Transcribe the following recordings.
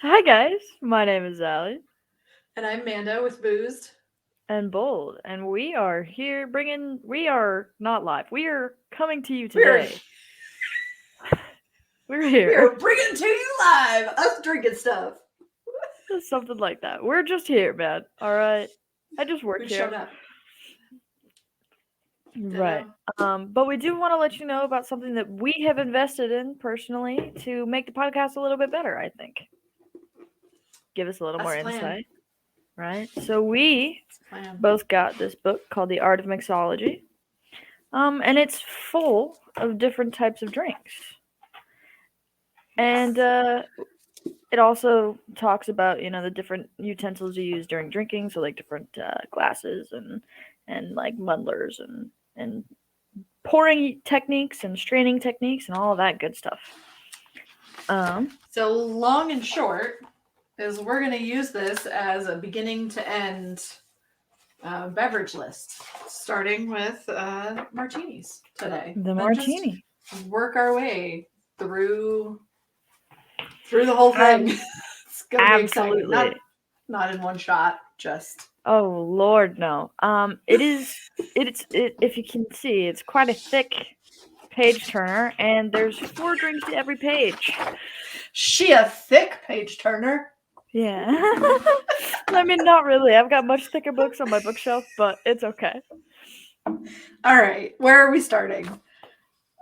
Hi guys, my name is Allie And I'm Manda with Boozed. and Bold, and we are here we are not live, we are coming to you We're today. We're we here. are bringing to you live us drinking stuff. Something like that. We're just here, man. Alright? I just work We've here. shown up. Right. Ditto. But we do want to let you know about something that we have invested in personally to make the podcast a little bit better, I think. Give us a little That's more the plan. insight, right? So we That's the plan. both got this book called The Art of Mixology. And it's full of different types of drinks. Yes. And it also talks about the different utensils you use during drinking, so like different glasses and like muddlers and pouring techniques and straining techniques and all of that good stuff. So long and short is we're going to use this as a beginning to end beverage list, starting with martinis today. The Then just martini. work our way through the whole thing. Um, It's gonna be exciting. absolutely. Not in one shot, just Oh Lord, no. It is. If you can see, it's quite a thick page turner, and there's 4 drinks to every page. she a thick page turner. Yeah. I mean, not really. I've got much thicker books on my bookshelf, but it's okay. All right, where are we starting?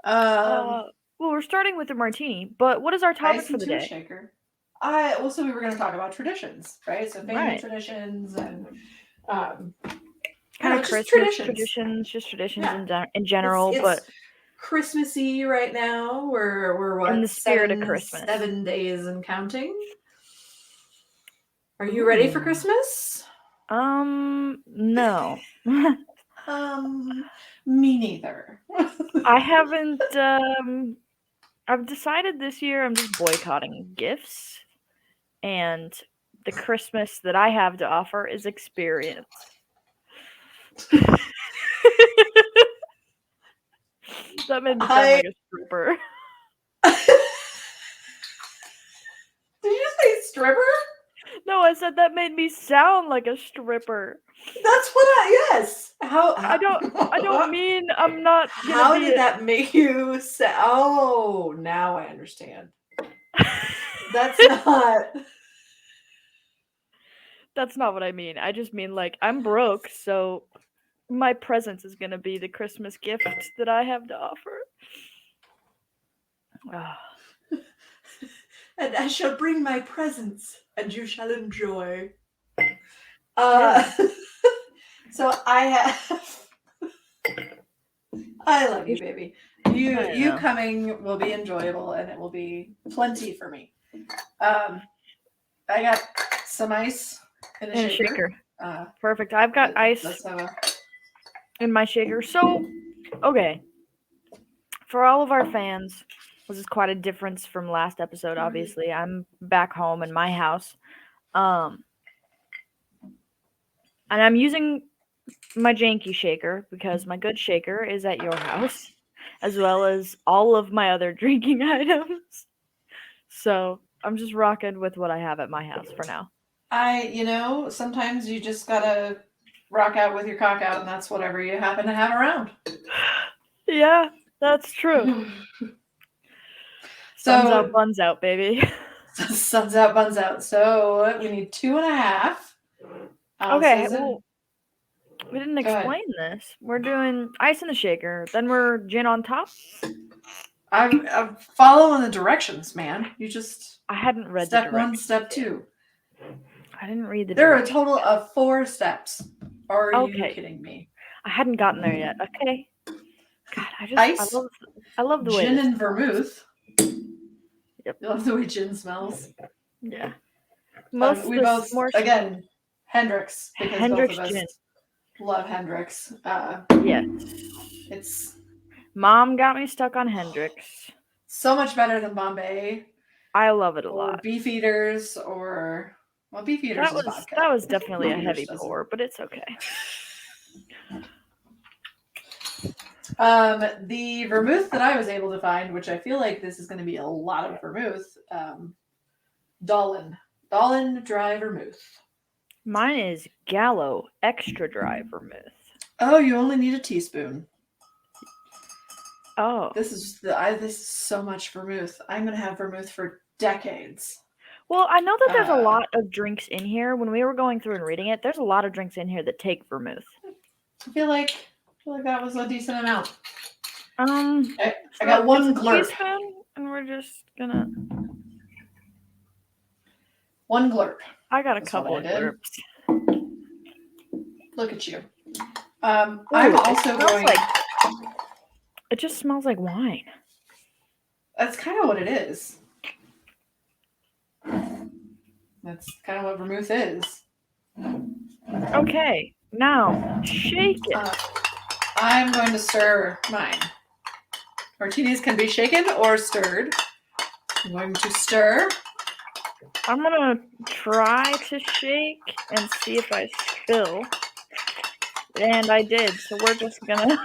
Uh, well, we're starting with the martini, but what is our topic Ice for the into a day? shaker. So we were going to talk about traditions, right? So family Right. traditions and um, Kind of just Christmas traditions. traditions, just traditions Yeah, in it's general, but Christmassy right now. We're in what the spirit of seven Christmas. 7 days and counting. Are you ready for Ooh. Christmas? No. Um, me neither. I haven't, I've decided this year I'm just boycotting gifts, and the Christmas that I have to offer is experience. That made me sound I like a stripper. Did you say stripper? No, I said that made me sound like a stripper. That's what I yes. I don't mean I'm not gonna How be did that make you say? Oh, now I understand. That's not. That's not what I mean. I just mean like I'm broke, so my presence is gonna be the Christmas gift that I have to offer. Ah, And I shall bring my presents, and you shall enjoy. yeah, Uh, so I have. I love you, baby. I You know. coming will be enjoyable, and it will be plenty for me. Um, I got some ice in a In a shaker. shaker. Uh, Perfect. I've got ice let's have a. in my shaker. So, okay. For all of our fans, this is quite a difference from last episode, obviously. I'm back home in my house. Um, and I'm using my janky shaker because my good shaker is at your house, as well as all of my other drinking items. So I'm just rocking with what I have at my house for now. Sometimes you just gotta rock out with your cock out, and that's whatever you happen to have around. Yeah, that's true. Sun's out, So, buns out, baby. sun's out, buns out. So, we need 2.5 ounces Okay, of. well, we didn't Go ahead. explain this. We're doing ice in the shaker, then we're gin on top. I'm following the directions, man. You just. I hadn't read the Step one, directions step yet. two. I didn't read the There are a directions. total of 4 steps. Are you Okay, kidding me? I hadn't gotten there yet. Okay. God, Ice, I love the way gin, this and smells. vermouth. Yep. You love the way gin smells. Yeah. Most We this both, more again, Hendrix, because both Hendrix of gin. us love Hendrix. Yes. It's Mom got me stuck on Hendrix. so much better than Bombay I love it a or lot. Beefeaters or well, Beefeaters is That vodka. was definitely a Beefeaters heavy doesn't. pour, but it's okay. The vermouth that I was able to find, which I feel like this is going to be a lot of vermouth, Dolan. Dahlin dry vermouth. Mine is Gallo extra dry vermouth. Oh, you only need a teaspoon. Oh. This is so much vermouth. I'm gonna have vermouth for decades. Well, I know that there's a lot of drinks in here. When we were going through and reading it, there's a lot of drinks in here that take vermouth. I feel like that was a decent amount. I got one it's a glurp. teaspoon, and we're just gonna. One glurp. I got a That's couple what of I did. glurps. Look at you. Ooh, I'm also going. It just smells like wine. That's kind of what it is. That's kind of what vermouth is. Okay, now shake it. I'm going to stir mine. Martinis can be shaken or stirred. I'm going to stir. I'm gonna try to shake and see if I spill. And I did, so we're just gonna.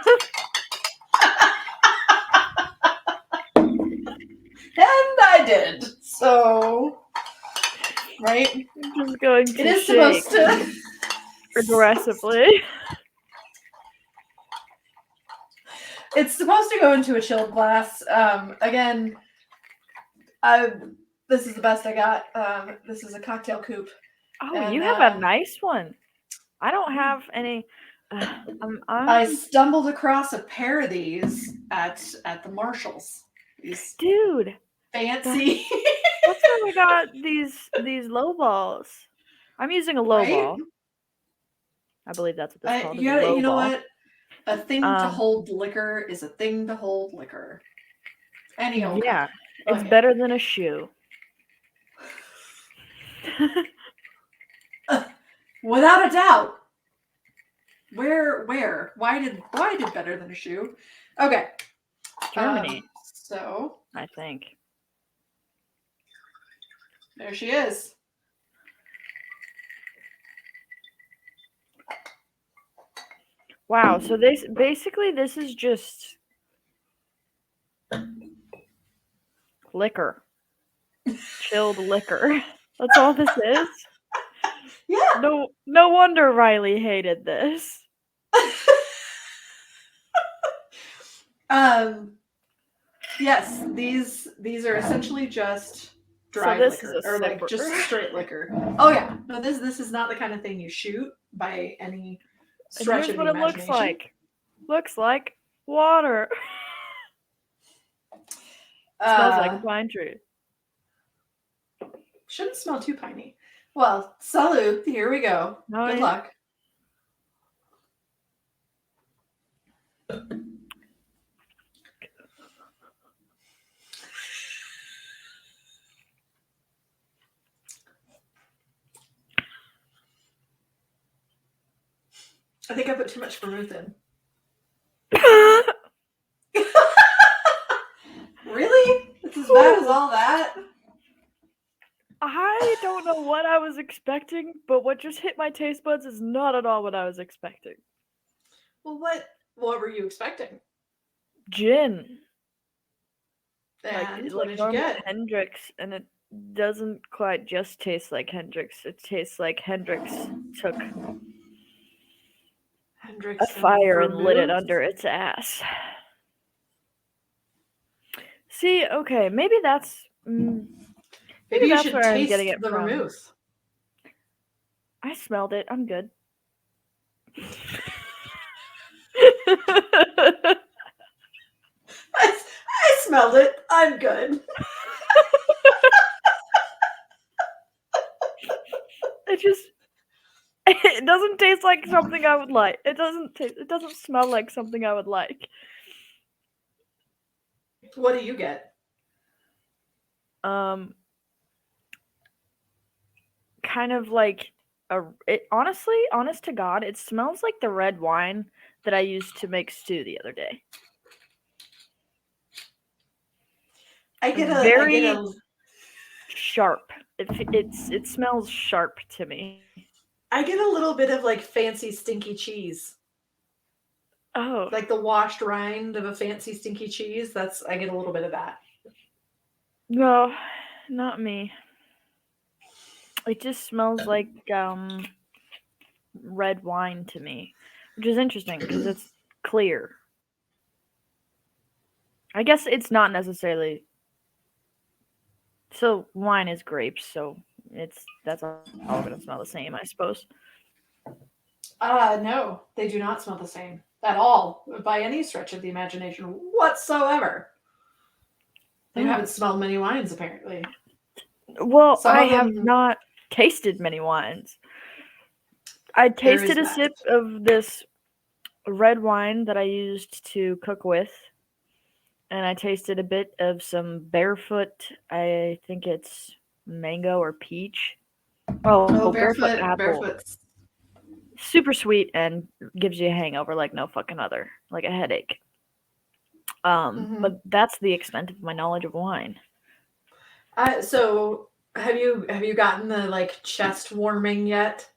And I did. So, right? I'm just going to It is shake supposed to. aggressively. It's supposed to go into a chilled glass. Again, this is the best I got. This is a cocktail coupe. Oh, and, you have a nice one. I don't have any. I stumbled across a pair of these at the Marshalls. These dude, fancy. That's where we got these low balls. I'm using a low ball. I believe that's what this called. You know what? A thing to hold liquor is a thing to hold liquor. Any old yeah, it's better than a shoe. Without a doubt. Where? Why did better than a shoe? Okay. Germany. So I think. There she is. Wow, so this is just liquor. Chilled liquor. That's all this is? Yeah. No wonder Riley hated this. Yes, these are essentially just dry liquor or like just straight liquor. Oh yeah. No, this is not the kind of thing you shoot by any stretch of the imagination. It looks like. Looks like water. Smells like a pine tree. Shouldn't smell too piney. Well, salud. Here we go. Oh, Good luck. I think I put too much vermouth in. Really? It's as bad as all that? I don't know what I was expecting, but what just hit my taste buds is not at all what I was expecting. Well, what were you expecting? Gin. And what did you get? Hendrix, and it doesn't quite just taste like Hendrix. It tastes like Hendrix took a fire and lit it under its ass. See, okay, maybe that's maybe you should taste the vermouth. I smelled it. I'm good. I smelled it. I'm good. It doesn't taste like something I would like. It doesn't smell like something I would like. What do you get? Kind of like honest to God, it smells like the red wine that I used to make stew the other day. I get a sharp. It smells sharp to me. I get a little bit of like fancy stinky cheese. Oh. Like the washed rind of a fancy stinky cheese. I get a little bit of that. No, not me. It just smells like red wine to me, which is interesting because it's clear. I guess it's not necessarily. So wine is grapes, so that's all gonna smell the same, I suppose. No, they do not smell the same at all by any stretch of the imagination whatsoever. You haven't smelled many wines, apparently. Well, I have not tasted many wines. I tasted a sip of this red wine that I used to cook with, and I tasted a bit of some Barefoot. I think it's mango or peach. Oh, Barefoot apple. Barefoot's Super sweet and gives you a hangover like no fucking other, like a headache. But that's the extent of my knowledge of wine. So have you gotten the like chest warming yet?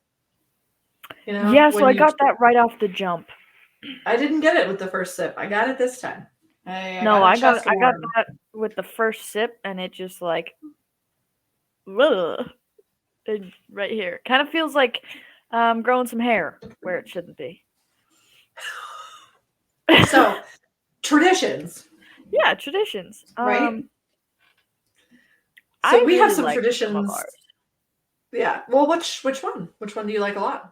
You know, yeah, so I got that right off the jump. I didn't get it with the first sip. I got it this time. I got that with the first sip, and it just like, ugh, right here. Kind of feels like growing some hair where it shouldn't be. So, traditions. Yeah, traditions. Right. So we have some traditions. Yeah. Well, which one? Which one do you like a lot?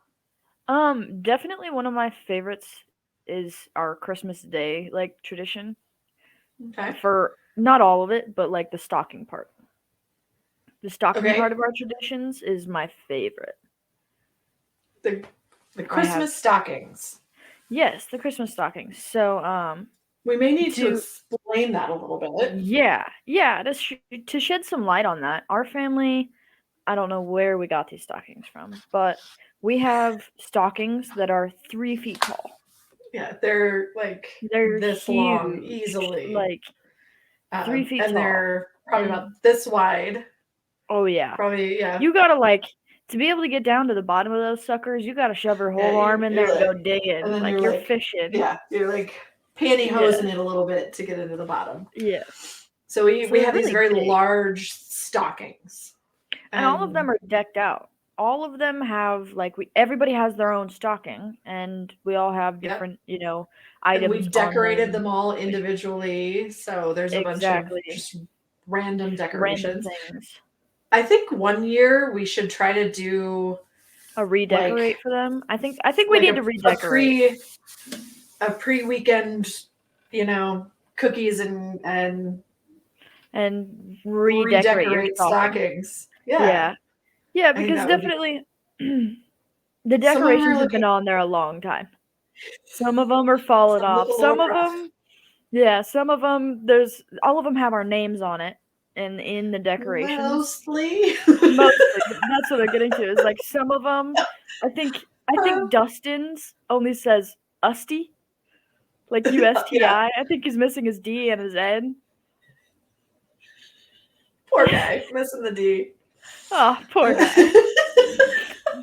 Definitely one of my favorites is our Christmas Day like tradition. Okay. For not all of it, but like the stocking part. The stocking part of our traditions is my favorite. The Christmas stockings. Yes, the Christmas stockings. So we may need to explain that a little bit. Yeah. To shed some light on that, our family, I don't know where we got these stockings from, but we have stockings that are 3 feet tall. Yeah, they're this huge, long, easily. Like 3 feet and tall. They're probably about this wide. Oh yeah. Probably, yeah. You gotta to be able to get down to the bottom of those suckers, you gotta shove your whole arm in there and go digging. And then like you're fishing. Yeah, you're like pantyhosing it a little bit to get into the bottom. Yeah. So we have these very large stockings. And all of them are decked out. All of them have everybody has their own stocking, and we all have different, items. And we've decorated them all individually, so there's a bunch of just random decorations. Random things. I think one year we should try to do a redecorate for them. I think we need to redecorate a pre-weekend, cookies and redecorate your stockings. Yeah, because definitely the decorations have been on there a long time. Some of them are falling off. Some of them, some of them. All of them have our names on it, and in the decorations. Mostly. That's what I'm getting to. Is like some of them. I think Dustin's only says Usty, like USTI. Yeah. I think he's missing his D and his N. Poor guy, missing the D. Oh, poor guy.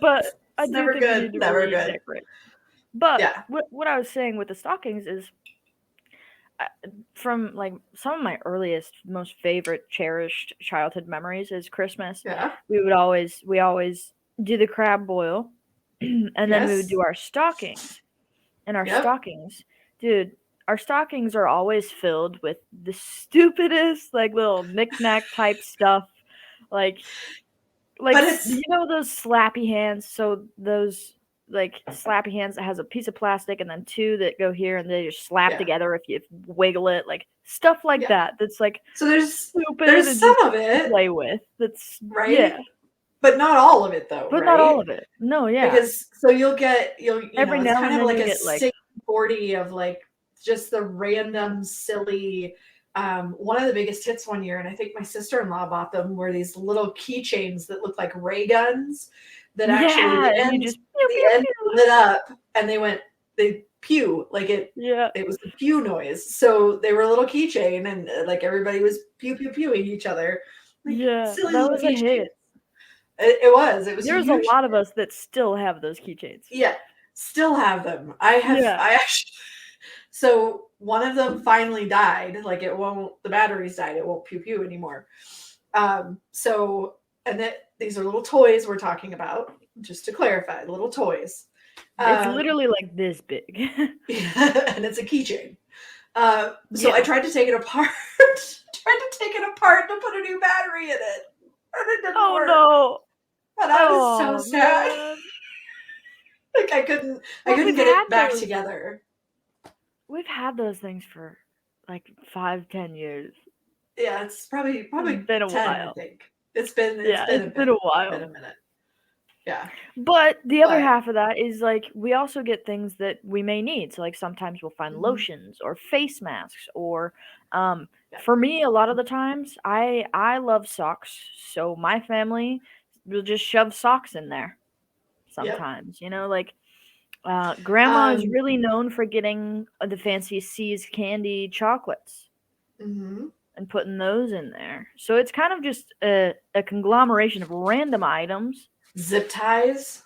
But I do think we need to redecorate. But what I was saying with the stockings is, from some of my earliest, most favorite, cherished childhood memories is Christmas. Yeah. We always do the crab boil, and then we would do our stockings. And our stockings, dude, our stockings are always filled with the stupidest little knick-knack type stuff, but those slappy hands. So those slappy hands that has a piece of plastic and then 2 that go here and they just slap together if you wiggle it, stuff like that. That's so there's stupid. There's some of it play with. That's right. Yeah. But not all of it though. But not all of it. No, yeah. Because so you'll every now kind and of then like a 40 of just the random silly. One of the biggest hits one year, and I think my sister-in-law bought them, were these little keychains that look like ray guns that actually the end lit up and they pew it was the pew noise. So they were a little keychain and everybody was pew pew pewing each other. Silly that was a hit. It was. There's a lot of us that still have those keychains. Yeah, still have them. I actually. So one of them finally died. The batteries died. It won't pew pew anymore. So and these are little toys we're talking about, just to clarify, little toys. It's literally like this big. And it's a keychain. So I tried to take it apart. To put a new battery in it. And it didn't work. No. And I was so sad. Like I couldn't get it back together. We've had those things for like 5-10 years. Yeah, it's probably it's been a 10, while. I think. It's been a while. Been a minute. Yeah. But the other half of that is like we also get things that we may need. So like sometimes we'll find lotions or face masks or for me a lot of the times I love socks. So my family will just shove socks in there sometimes. You know, like grandma is really known for getting the fancy C's candy chocolates. And putting those in there. So it's kind of just a conglomeration of random items. Zip ties.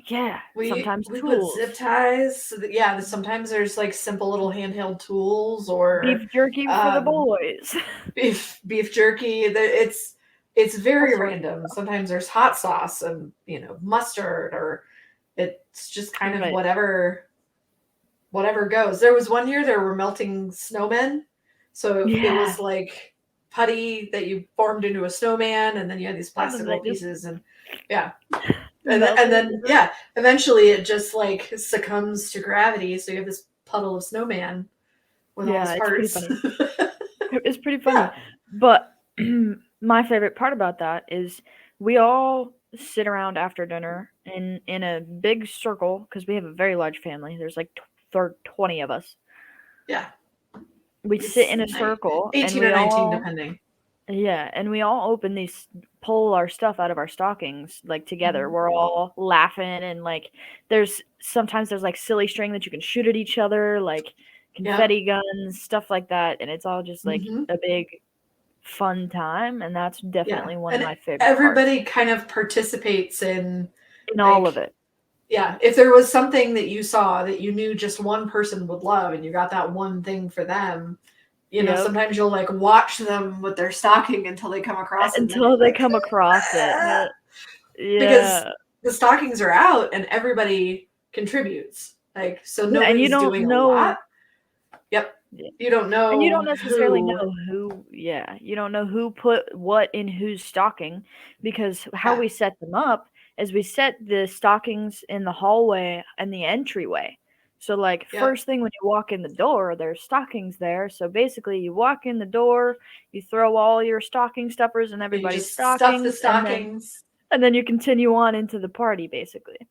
Yeah, sometimes we tools. Put zip ties. So that, sometimes there's like simple little handheld tools or beef jerky for the boys. beef jerky. It's very random. Sometimes there's hot sauce and mustard, or it's just kind of whatever goes. There was one year there were melting snowmen. So it was like putty that you formed into a snowman, and then you had these plastic little pieces, and and then eventually it just like succumbs to gravity, so you have this puddle of snowman with all its parts. It's pretty funny. But my favorite part about that is we all sit around after dinner in a big circle because we have a very large family. There's like 20 of us. Yeah. We sit in a circle. 18 or 19, depending. Yeah, and we all pull our stuff out of our stockings, like, together. We're all laughing, and, like, sometimes there's, like, silly string that you can shoot at each other, like, confetti guns, stuff like that, and it's all just, like, a big fun time, and that's definitely one of my favorite everybody parts. kind of participates in all of it. Yeah, if there was something that you saw that you knew just one person would love and you got that one thing for them, sometimes you'll like watch them with their stocking until they come across it. Until they come across it. Because the stockings are out and everybody contributes. Like, so nobody's doing a lot. Yep. Yeah. You don't know. And you don't necessarily know who, you don't know who put what in whose stocking, because how we set them up is we set the stockings in the hallway and the entryway. So, like, first thing when you walk in the door, there's stockings there. So basically, you walk in the door, you throw all your stocking stuffers in everybody's stockings. Stuff the stockings. And then you continue on into the party, basically.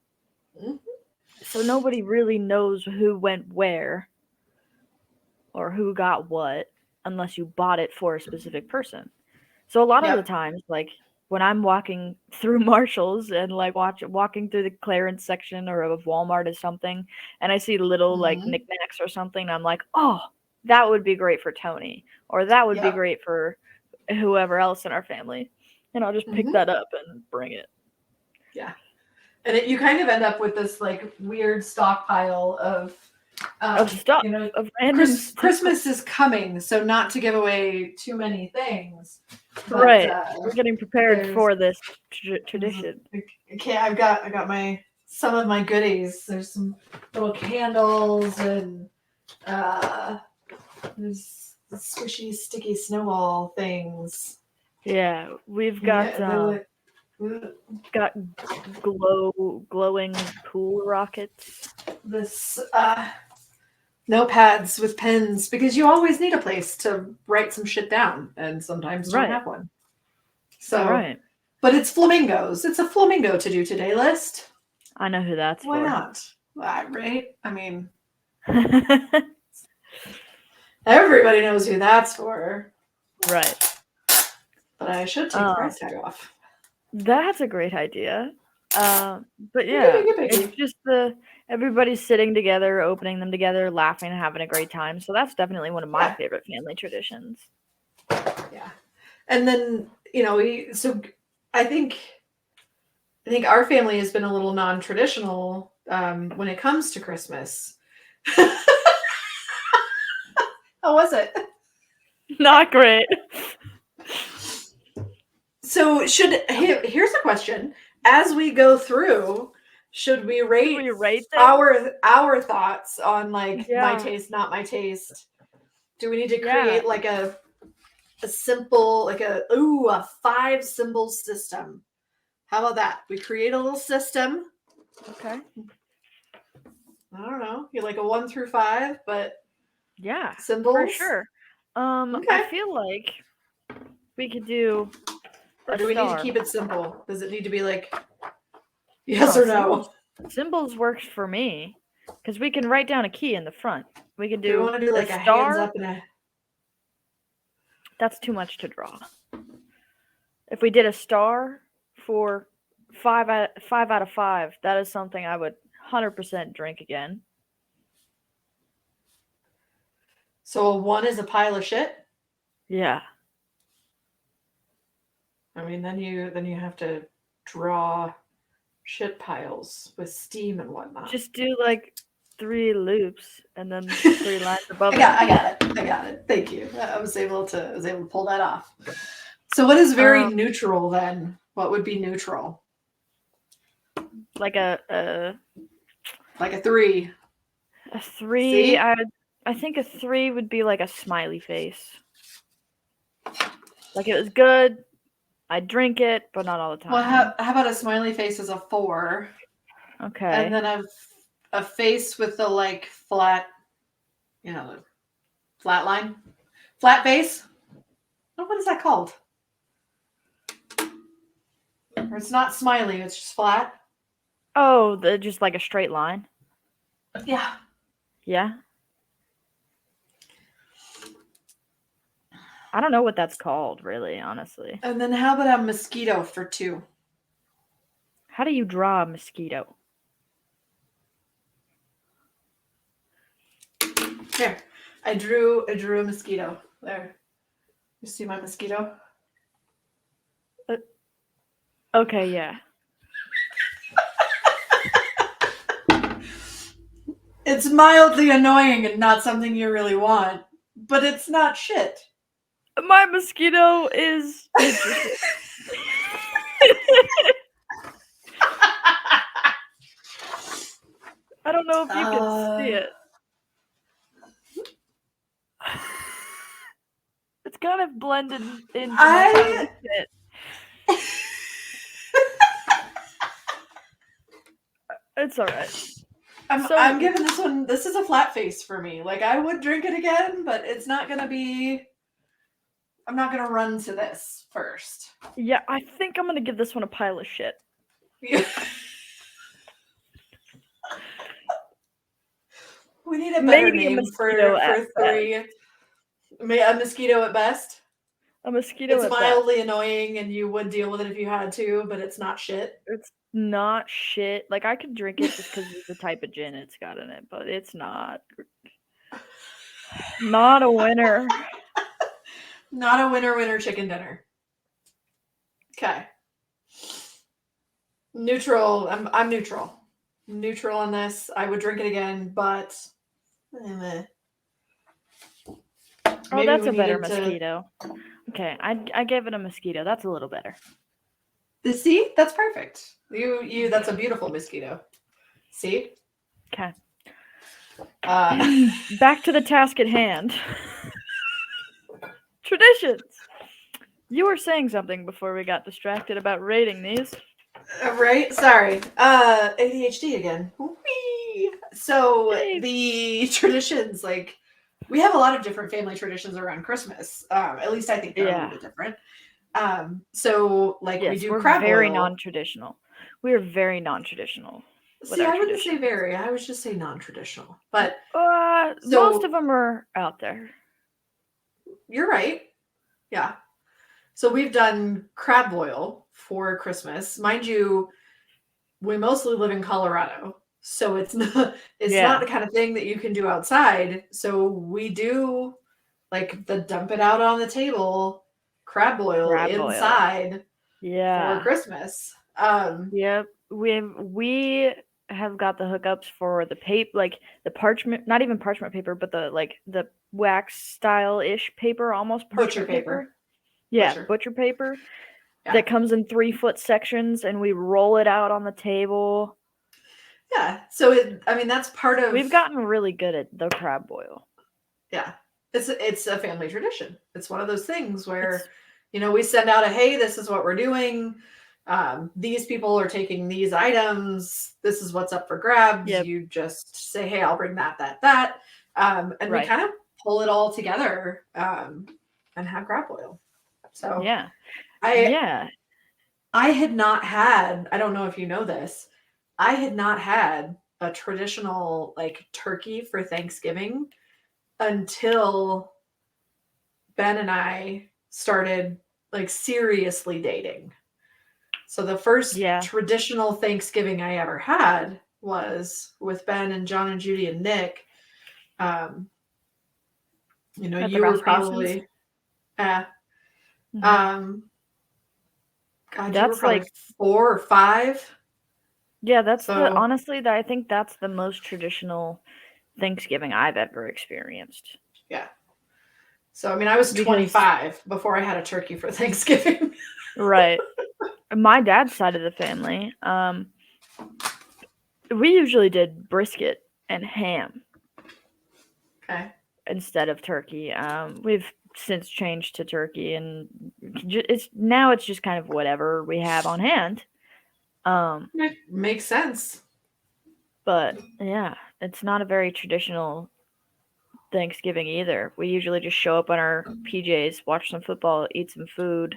So nobody really knows who went where or who got what unless you bought it for a specific person. So a lot of the times, like, when I'm walking through Marshall's and like walking through the clearance section or of Walmart or something, and I see little like knickknacks or something, I'm like, oh, that would be great for Tony, or that would be great for whoever else in our family, and I'll just pick that up and bring it. Yeah, and you kind of end up with this like weird stockpile of stuff, of random Christmas is coming, so not to give away too many things. But, we're getting prepared for this tradition. Okay, I've got some of my goodies. There's some little candles and there's squishy, sticky snowball things. Yeah, we've got glowing pool rockets. This notepads with pens, because you always need a place to write some shit down, and sometimes don't have one. So, but it's flamingos. It's a flamingo to do today list. I know who that's for. Why not? Right? I mean, everybody knows who that's for. Right. But I should take the price tag off. That's a great idea. But yeah, it's just everybody's sitting together, opening them together, laughing, and having a great time. So that's definitely one of my favorite family traditions. Yeah. And then, I think our family has been a little non-traditional when it comes to Christmas. How was it? Not great. So here's a question. As we go through, should we rate our thoughts on like my taste, not my taste? Do we need to create like a simple, like a 5 symbol system? How about that? We create a little system. Okay. I don't know. You like a 1 through 5, but symbols for sure. Okay. I feel like we could do. Or do we need to keep it simple? Does it need to be like yes or no? Symbols works for me because we can write down a key in the front. We can do. Do we want to do like a hands up and a? That's too much to draw. If we did a star for 5 out of 5, that is something I would 100% drink again. So a 1 is a pile of shit? Yeah. I mean, then you have to draw shit piles with steam and whatnot. Just do like 3 loops and then 3 lines above it. I got it. Thank you. I was able to pull that off. So what is very neutral then? What would be neutral? Like a 3. A 3. See? I think a 3 would be like a smiley face. Like it was good. I drink it, but not all the time. Well, how about a smiley face as a 4? Okay. And then a face with the like flat, flat line, flat face. What is that called? Or it's not smiley; it's just flat. Oh, just like a straight line. Yeah. Yeah. I don't know what that's called, really, honestly. And then how about a mosquito for 2? How do you draw a mosquito? Here, I drew a mosquito. There. You see my mosquito? Okay, yeah. It's mildly annoying and not something you really want, but it's not shit. My mosquito is interesting. I don't know if you can see it. It's kind of blended into my shit. It's all right. I'm giving this one. This is a flat face for me. Like I would drink it again, but it's not gonna be. I'm not gonna run to this first. Yeah, I think I'm gonna give this one a pile of shit. Yeah. We need a better name for 3. A mosquito at best. A mosquito. It's mildly annoying, and you would deal with it if you had to, but it's not shit. It's not shit. Like I could drink it just because of the type of gin it's got in it, but it's not a winner. Not a winner chicken dinner. Okay. Neutral. I'm neutral. Neutral on this. I would drink it again, but oh, that's a better mosquito. Okay, I gave it a mosquito. That's a little better. See? That's perfect. You that's a beautiful mosquito. See? Okay. Back to the task at hand. Traditions. You were saying something before we got distracted about rating these. Right? Sorry. ADHD again. Whee! So the traditions, like we have a lot of different family traditions around Christmas. At least I think they're a little bit different. So like we do crab boil. Very non-traditional. We are very non-traditional. See, I wouldn't say very. I would just say non-traditional. But most of them are out there. You're right. Yeah. So we've done crab boil for Christmas. Mind you, we mostly live in Colorado. So it's not the kind of thing that you can do outside. So we do like the dump it out on the table crab boil inside for Christmas. Yep. We have got the hookups for the paper, like the parchment, not even parchment paper, but the wax style ish paper, almost parchment butcher paper. Yeah, butcher paper. that comes in 3-foot sections, and we roll it out on the table. Yeah. So that's part of. We've gotten really good at the crab boil. Yeah, it's a family tradition. It's one of those things where, we send out hey, this is what we're doing. These people are taking these items. This is what's up for grabs. Yep. You just say, hey, I'll bring that. And we kind of pull it all together and have crab boil. So I had not had, I don't know if you know this, I had not had a traditional like turkey for Thanksgiving until Ben and I started like seriously dating. So the first traditional Thanksgiving I ever had was with Ben and John and Judy and Nick. You were probably, God, that's you were probably like 4 or 5. Yeah, that's honestly, I think that's the most traditional Thanksgiving I've ever experienced. Yeah. So, I was 25 before I had a turkey for Thanksgiving. Right. My dad's side of the family, we usually did brisket and ham. Okay. Instead of turkey. We've since changed to turkey, and it's just kind of whatever we have on hand. It makes sense. But yeah, it's not a very traditional Thanksgiving either. We usually just show up on our PJs, watch some football, eat some food.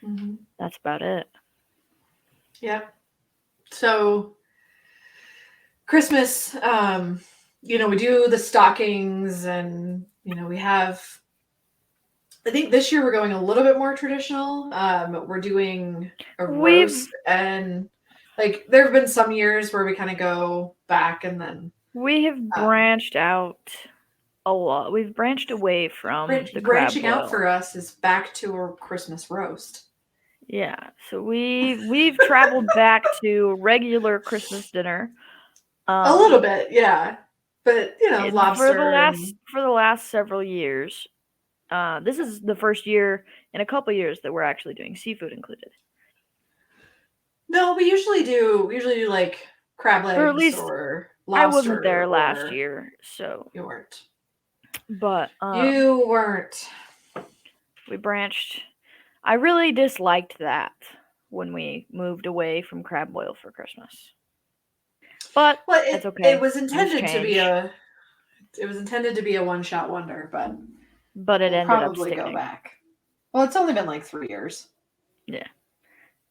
Mm-hmm. That's about it. Yep. So Christmas, we do the stockings, and we have, I think this year we're going a little bit more traditional. We're doing a roast, and like there have been some years where we kind of go back, and then we have branched out a lot. We've branched away from the branching crab boil. Out for us is back to a Christmas roast. Yeah, so we've traveled back to regular Christmas dinner. A little bit, yeah, but lobster for the last several years. This is the first year in a couple years that we're actually doing seafood included. No, we usually do like crab legs, or at least lobster. I wasn't there last year, so you weren't. But you weren't. We branched. I really disliked that when we moved away from crab boil for Christmas. But it's okay. It was intended to be a one-shot wonder, but it ended up sticking. Go back. Well, it's only been like 3 years. Yeah.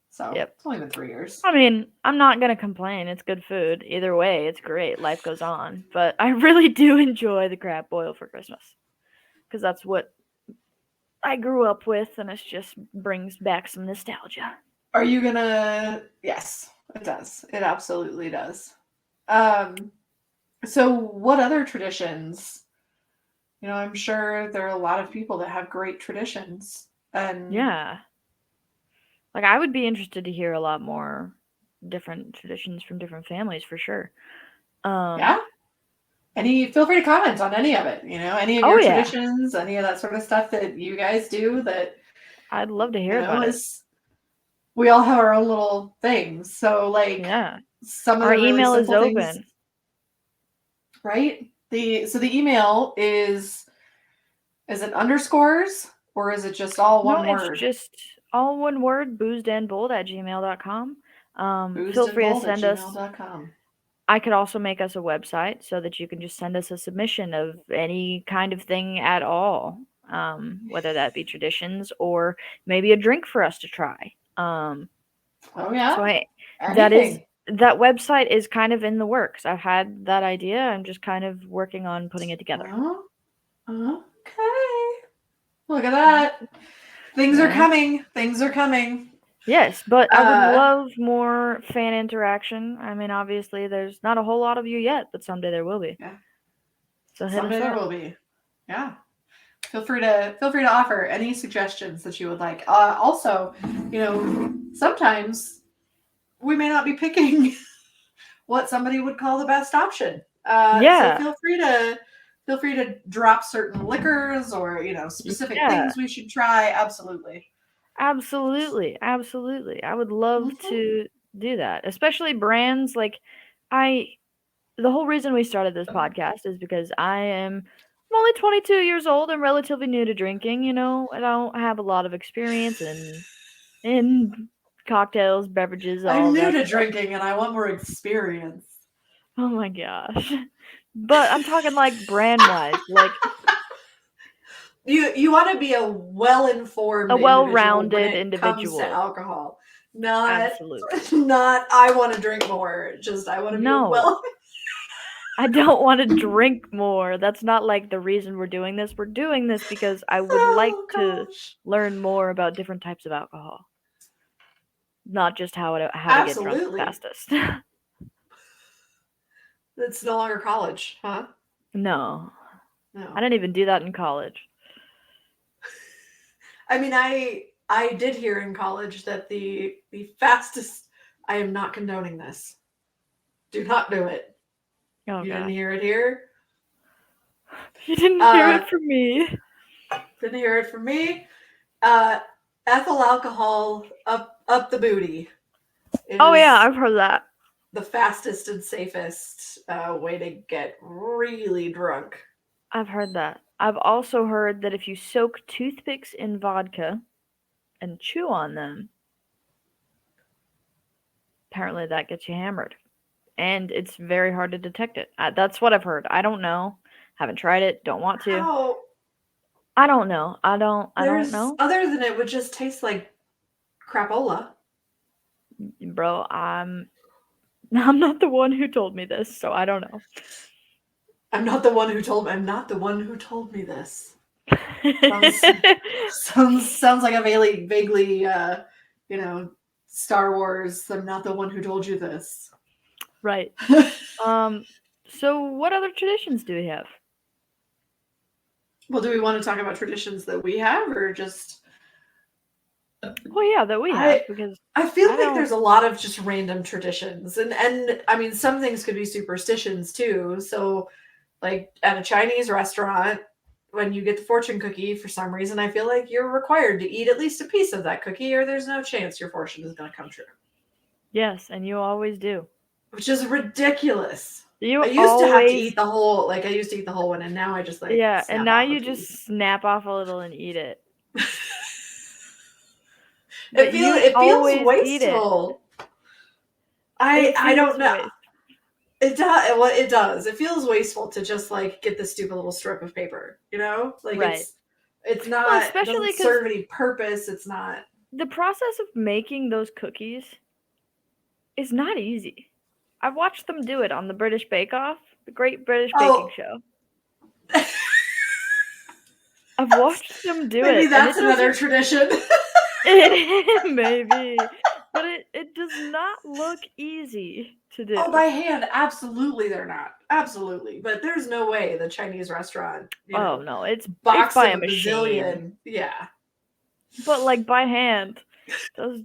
So it's only been 3 years. I'm not gonna complain. It's good food. Either way, it's great. Life goes on. But I really do enjoy the crab boil for Christmas, because that's what I grew up with, and it just brings back some nostalgia. Are you gonna? Yes, it does. It absolutely does. So what other traditions? I'm sure there are a lot of people that have great traditions. And yeah. Like, I would be interested to hear a lot more different traditions from different families, for sure. Yeah. Feel free to comment on any of it. Any of your traditions, any of that sort of stuff that you guys do that I'd love to hear about it. We all have our own little things. So some of our the email is open. Things, right? The email is it underscores, or is it just all one word? It's just all one word, boozedandbold@gmail.com. Feel free to send us. I could also make us a website so that you can just send us a submission of any kind of thing at all, whether that be traditions or maybe a drink for us to try. Oh yeah. So that website is kind of in the works. I've had that idea. I'm just kind of working on putting it together. Okay. Look at that. Things are coming. Things are coming. Yes, but I would love more fan interaction. Obviously, there's not a whole lot of you yet, but someday there will be. Yeah. So someday there will be. Yeah. Feel free to offer any suggestions that you would like. Also, sometimes we may not be picking what somebody would call the best option. So feel free to drop certain liquors or specific things we should try. Absolutely. Absolutely. I would love to do that, especially brands like the whole reason we started this podcast is because I'm only 22 years old and relatively new to drinking, you know. I don't have a lot of experience in cocktails, beverages, all I'm of new that to stuff. drinking and I want more experience. Oh my gosh. But I'm talking like brand-wise, like you want to be a well-informed a individual when well-rounded it comes to individual. alcohol. Not Absolutely. not I want to drink more. Just I want to be a No. well I don't want to drink more. That's not like the reason we're doing this. We're doing this because I would like Oh to gosh. learn more about different types of alcohol. Not just how to get drunk the Absolutely. fastest. It's no longer college, huh? No. I No. didn't even do that in college. I mean, I did hear in college that the fastest. I am not condoning this. Do not do it. Oh You didn't gosh. hear it here. You didn't hear it from me. Didn't hear it from me. Ethyl alcohol up the booty. Oh yeah, I've heard that. The fastest and safest way to get really drunk. I've heard that. I've also heard that if you soak toothpicks in vodka and chew on them, apparently that gets you hammered. And it's very hard to detect it. That's what I've heard. I don't know. Haven't tried it. Don't want to. How? I don't know. I don't There's know. other than it would just taste like crapola. Bro, I'm not the one who told me this, so I don't know. I'm not the one who told me this. Sounds like a vaguely Star Wars. I'm not the one who told you this. Right. So what other traditions do we have? Well, do we want to talk about traditions that we have or just Well, yeah, that we have, because I feel like there's a lot of just random traditions. And I mean some things could be superstitions too. So like at a Chinese restaurant, when you get the fortune cookie, for some reason, I feel like you're required to eat at least a piece of that cookie, or there's no chance your fortune is going to come true. Yes, and you always do. Which is ridiculous. I used to have to eat the whole, one, and now I just yeah, and now you just snap off a little and eat it. It feels wasteful. I don't know. It does. It does. It feels wasteful to just like get this stupid little strip of paper. You know, like right. It's not. Well, especially doesn't serve any purpose. It's not. The process of making those cookies is not easy. I've watched them do it on the British Bake Off, the Great British Baking Show. I've watched them do it. Maybe that's another tradition. Maybe. But it does not look easy to do. Oh, by hand, absolutely they're not. Absolutely. But there's no way the Chinese restaurant, no, it's box by a machine. Bazillion. Yeah. But like by hand, those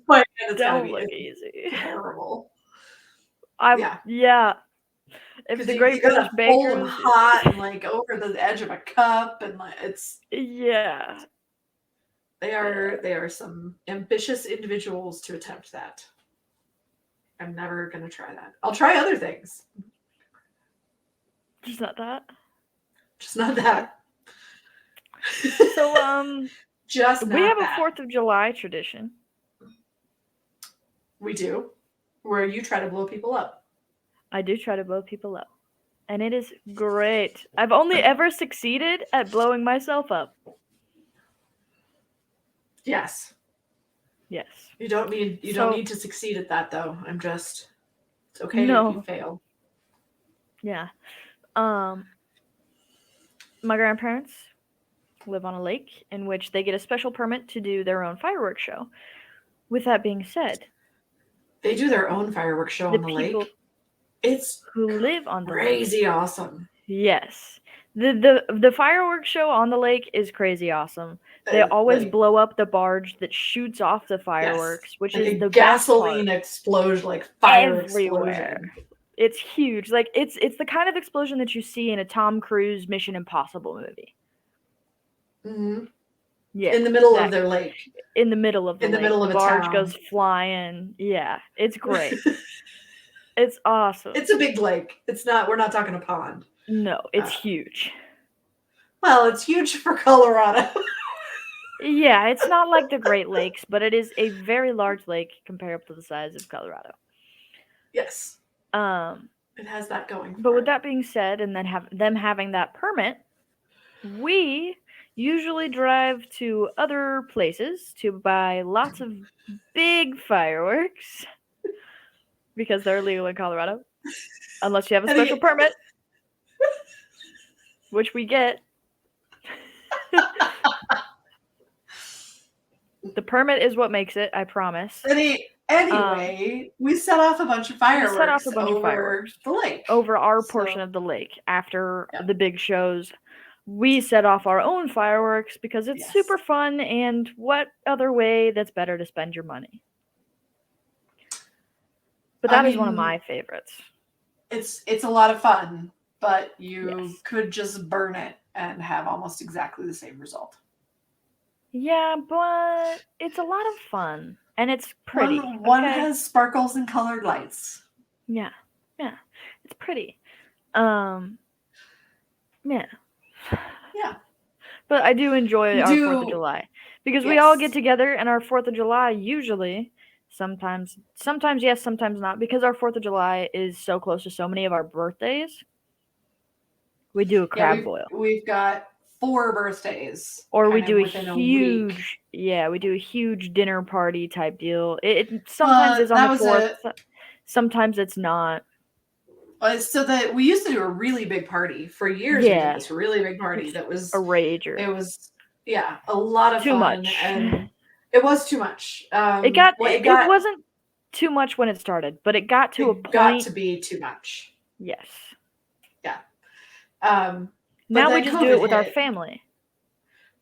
don't look easy. Terrible. Yeah. If the Great British Bakers hold them hot and like over the edge of a cup and like it's They are some ambitious individuals to attempt that. I'm never gonna try that. I'll try other things. Just not that. Just not that. So just we have a 4th of July tradition. We do, where you try to blow people up. I do try to blow people up, and it is great. I've only ever succeeded at blowing myself up. Yes. Yes. You don't need to succeed at that though. It's okay if you fail. Yeah. My grandparents live on a lake in which they get a special permit to do their own fireworks show. With that being said, they do their own fireworks show on the lake. It's who live on the crazy awesome. Yes. The fireworks show on the lake is crazy awesome. They always blow up the barge that shoots off the fireworks, which is the gasoline explosion, like fire everywhere. Explosion. It's huge. Like it's the kind of explosion that you see in a Tom Cruise Mission Impossible movie. Mm-hmm. Yeah. In the middle of their lake. In the middle of the lake. Middle of a barge town. goes flying. Yeah, it's great. It's awesome. It's a big lake. We're not talking a pond. No, it's huge. Well, it's huge for Colorado. Yeah, it's not like the Great Lakes, but it is a very large lake compared to the size of Colorado. Yes. It has that going. But with that being said, and then them having that permit, we usually drive to other places to buy lots of big fireworks because they're illegal in Colorado, unless you have a special permit, which we get. The permit is what makes it, I promise. Anyway, we set off a bunch of fireworks over the lake. Over our portion of the lake. After the big shows, we set off our own fireworks because it's super fun, and what other way that's better to spend your money? But that is one of my favorites. It's a lot of fun, but you could just burn it and have almost exactly the same result. Yeah, but it's a lot of fun, and it's pretty. One has sparkles and colored lights. Yeah, it's pretty. Yeah. But I do enjoy our 4th of July because we all get together, and our 4th of July usually, sometimes yes, sometimes not, because our 4th of July is so close to so many of our birthdays. We do a crab boil. We've got 4 birthdays. Or we do a huge, we do a huge dinner party type deal. It sometimes is on the 4th, sometimes it's not. So that we used to do a really big party for years. Yeah, we did this really big party that was a rager. It was a lot of too fun, much, and it was too much. It wasn't too much when it started, but it got to a point. Got to be too much. Yes. Yeah. Now we just do it with our family.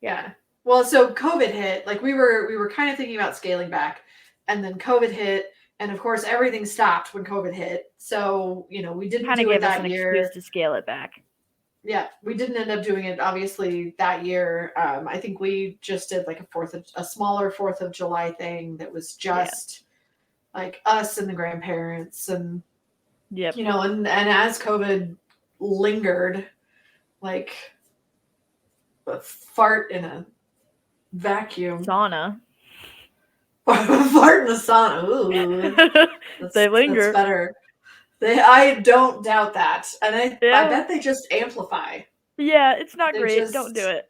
Yeah. Well, so COVID hit. Like we were kind of thinking about scaling back, and then COVID hit. And of course, everything stopped when COVID hit. So, we didn't do it that year. Excuse to scale it back. Yeah, we didn't end up doing it, obviously, that year. I think we just did like a smaller 4th of July thing that was just like us and the grandparents. And, and as COVID lingered, like a fart in a vacuum. Sauna. Fart in the sauna. Ooh. They linger. That's better. I don't doubt that. And I bet they just amplify. Yeah, it's not great. Don't do it.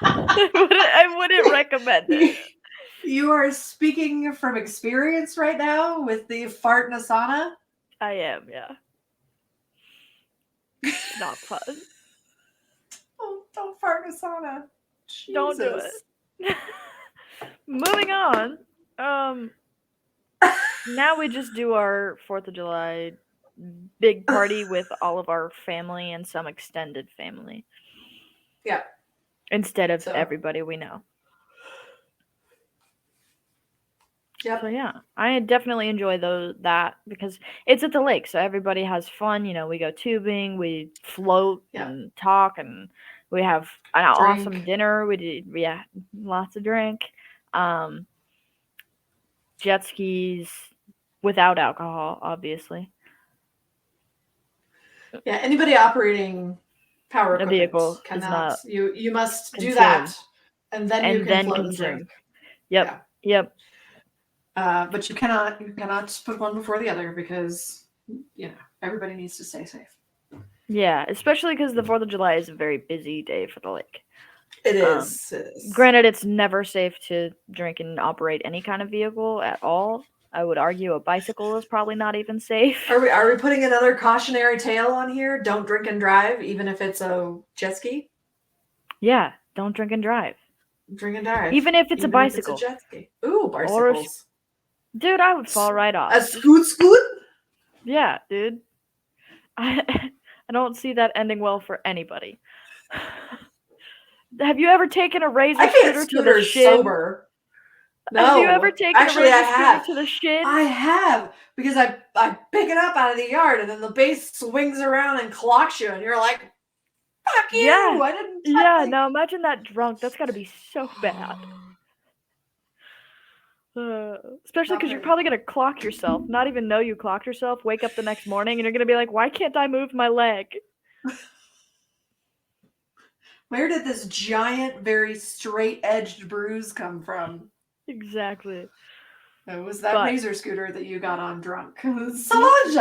I wouldn't recommend it. You are speaking from experience right now with the fart in a sauna? I am, yeah. Not fun. Don't fart in a sauna. Jesus. Don't do it. Moving on. Now we just do our 4th of July big party with all of our family and some extended family. Yeah. Instead of everybody we know. Yeah. So yeah, I definitely enjoy that because it's at the lake, so everybody has fun. We go tubing, we float and talk, and we have an awesome dinner. We did lots of drink. Jet skis without alcohol, obviously. Yeah, anybody operating power equipment vehicle cannot. You must consume. Do that, and then you can float and drink. Yep. But you cannot put one before the other because everybody needs to stay safe. Yeah, especially because the 4th of July is a very busy day for the lake. It is. Granted, it's never safe to drink and operate any kind of vehicle at all. I would argue a bicycle is probably not even safe. Are we putting another cautionary tale on here? Don't drink and drive, even if it's a jet ski? Yeah, don't drink and drive. Drink and drive. Even if it's a bicycle. If it's a jet ski. Ooh, bicycles. Dude, I would fall right off. A scoot? Yeah, dude. I don't see that ending well for anybody. Have you ever taken a razor scooter to the shin? Sober. No. Have you ever taken a razor scooter to the shin? I have, because I pick it up out of the yard and then the base swings around and clocks you and you're like, Fuck you! Yeah. I didn't. Yeah. Now imagine that drunk. That's got to be so bad. Especially because you're probably gonna clock yourself, not even know you clocked yourself. Wake up the next morning and you're gonna be like, "Why can't I move my leg?" Where did this giant, very straight-edged bruise come from? Exactly. It was that razor scooter that you got on drunk. Solange!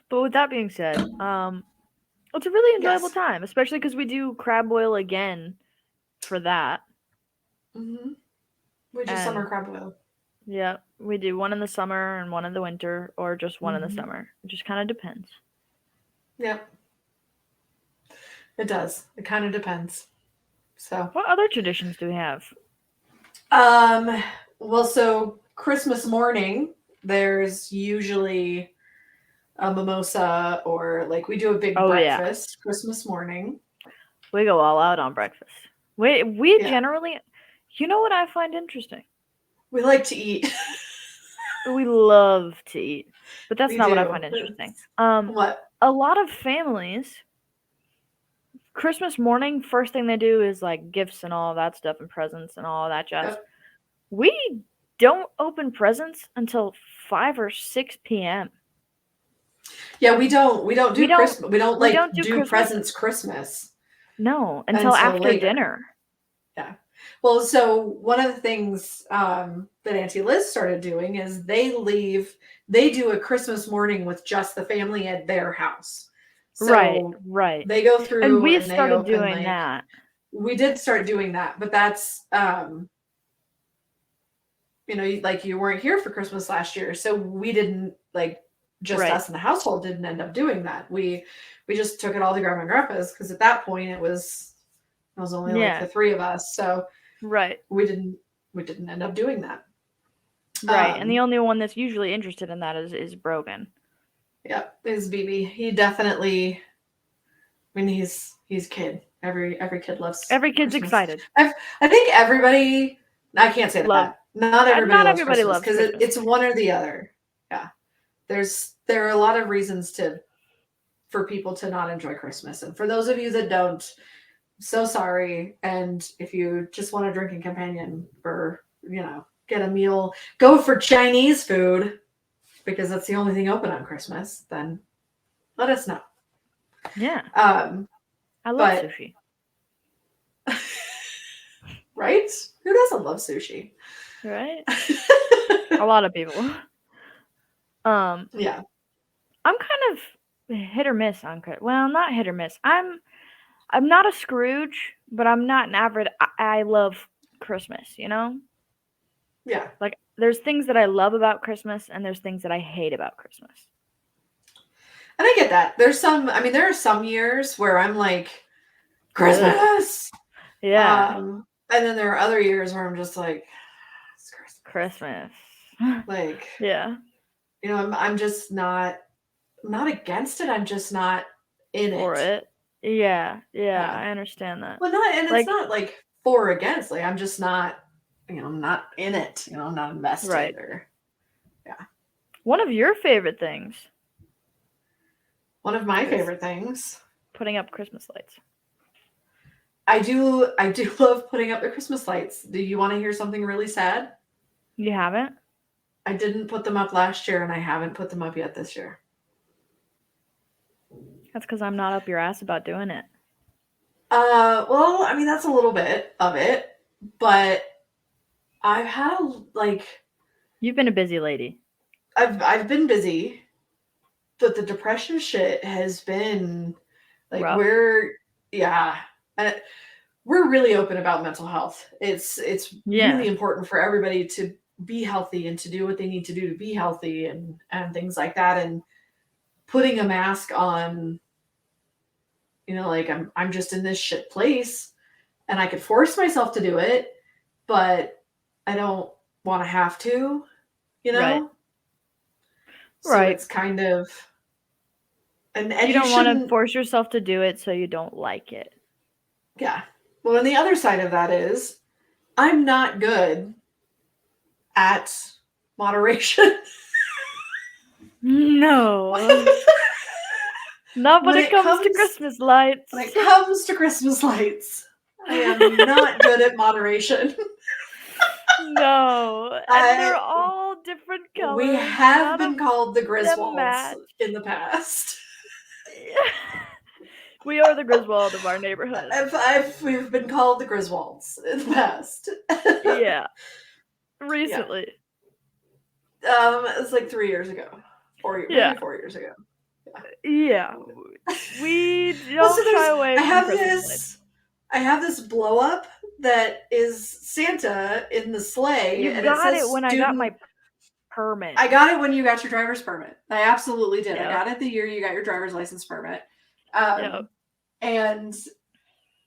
But with that being said, it's a really enjoyable time, especially because we do crab boil again for that. Mm-hmm. We do summer crab boil. Yeah, we do one in the summer and one in the winter, or just one in the summer. It just kind of depends. Yep. It does. It kind of depends. So, what other traditions do we have? Well, so Christmas morning, there's usually a mimosa, or like we do a big breakfast Christmas morning. We go all out on breakfast. We generally, you know what I find interesting? We like to eat. We love to eat, but that's not what I find interesting. What? A lot of families, Christmas morning, first thing they do is like gifts and all that stuff and presents and all that jazz. Yep. We don't open presents until 5 or 6 p.m. Yeah, we don't do Christmas. We don't do presents Christmas. No, until after later. Dinner. Yeah. Well, so one of the things that Auntie Liz started doing is they do a Christmas morning with just the family at their house. So right. They go through and we started doing that. We did start doing that, but that's you weren't here for Christmas last year, so we didn't us in the household didn't end up doing that. We just took it all to Grandma and Grandpa's because at that point it was only the three of us, so we didn't end up doing that. And the only one that's usually interested in that is Brogan. Yeah, is BB. He definitely. I mean, he's a kid. Every kid loves. Every kid's Christmas. Excited. I think everybody. I can't say that. Not everybody loves Christmas because it's one or the other. Yeah, there are a lot of reasons for people to not enjoy Christmas, and for those of you that don't, so sorry. And if you just want a drinking companion or get a meal, go for Chinese food because that's the only thing open on Christmas, then let us know. Yeah. I love sushi. Right? Who doesn't love sushi? Right? A lot of people. Yeah. I'm kind of hit or miss on Christmas. Well, not hit or miss. I'm not a Scrooge, but I'm not an average. I love Christmas, Yeah. Like, there's things that I love about Christmas, and there's things that I hate about Christmas. And I get that. There are some years where I'm like, Christmas! Yeah. And then there are other years where I'm just like, it's Christmas. Like, yeah. I'm just not against it. I'm just not in for it. Yeah, I understand that. Well, it's not like for or against. Like, I'm just not, I'm not in it. I'm not invested. Right. Yeah. One of your favorite things. One of my favorite things. Putting up Christmas lights. I do love putting up the Christmas lights. Do you want to hear something really sad? You haven't? I didn't put them up last year, and I haven't put them up yet this year. That's because I'm not up your ass about doing it. Well, I mean, that's a little bit of it, but I've had You've been a busy lady. I've been busy, but the depression shit has been rough. we're really open about mental health. It's really important for everybody to be healthy and to do what they need to do to be healthy and things like that. And putting a mask on, I'm just in this shit place and I could force myself to do it, but I don't want to have to, Right. So it's kind of, and you don't want to force yourself to do it so you don't like it. Yeah. Well, and the other side of that is I'm not good at moderation. No. Not when it comes to Christmas lights. When it comes to Christmas lights, I am not good at moderation. No, and they're all different colors. We have been called the Griswolds in the past. We are the Griswold of our neighborhood. We've been called the Griswolds in the past. Yeah. Recently. Yeah. It's like 3 years ago. Maybe 4 years ago. Yeah. We don't shy away from Christmas lights. I have this blow up that is Santa in the sleigh. You got it when I got my permit. I got it when you got your driver's permit. I absolutely did. Yep. I got it the year you got your driver's license permit. Yep. And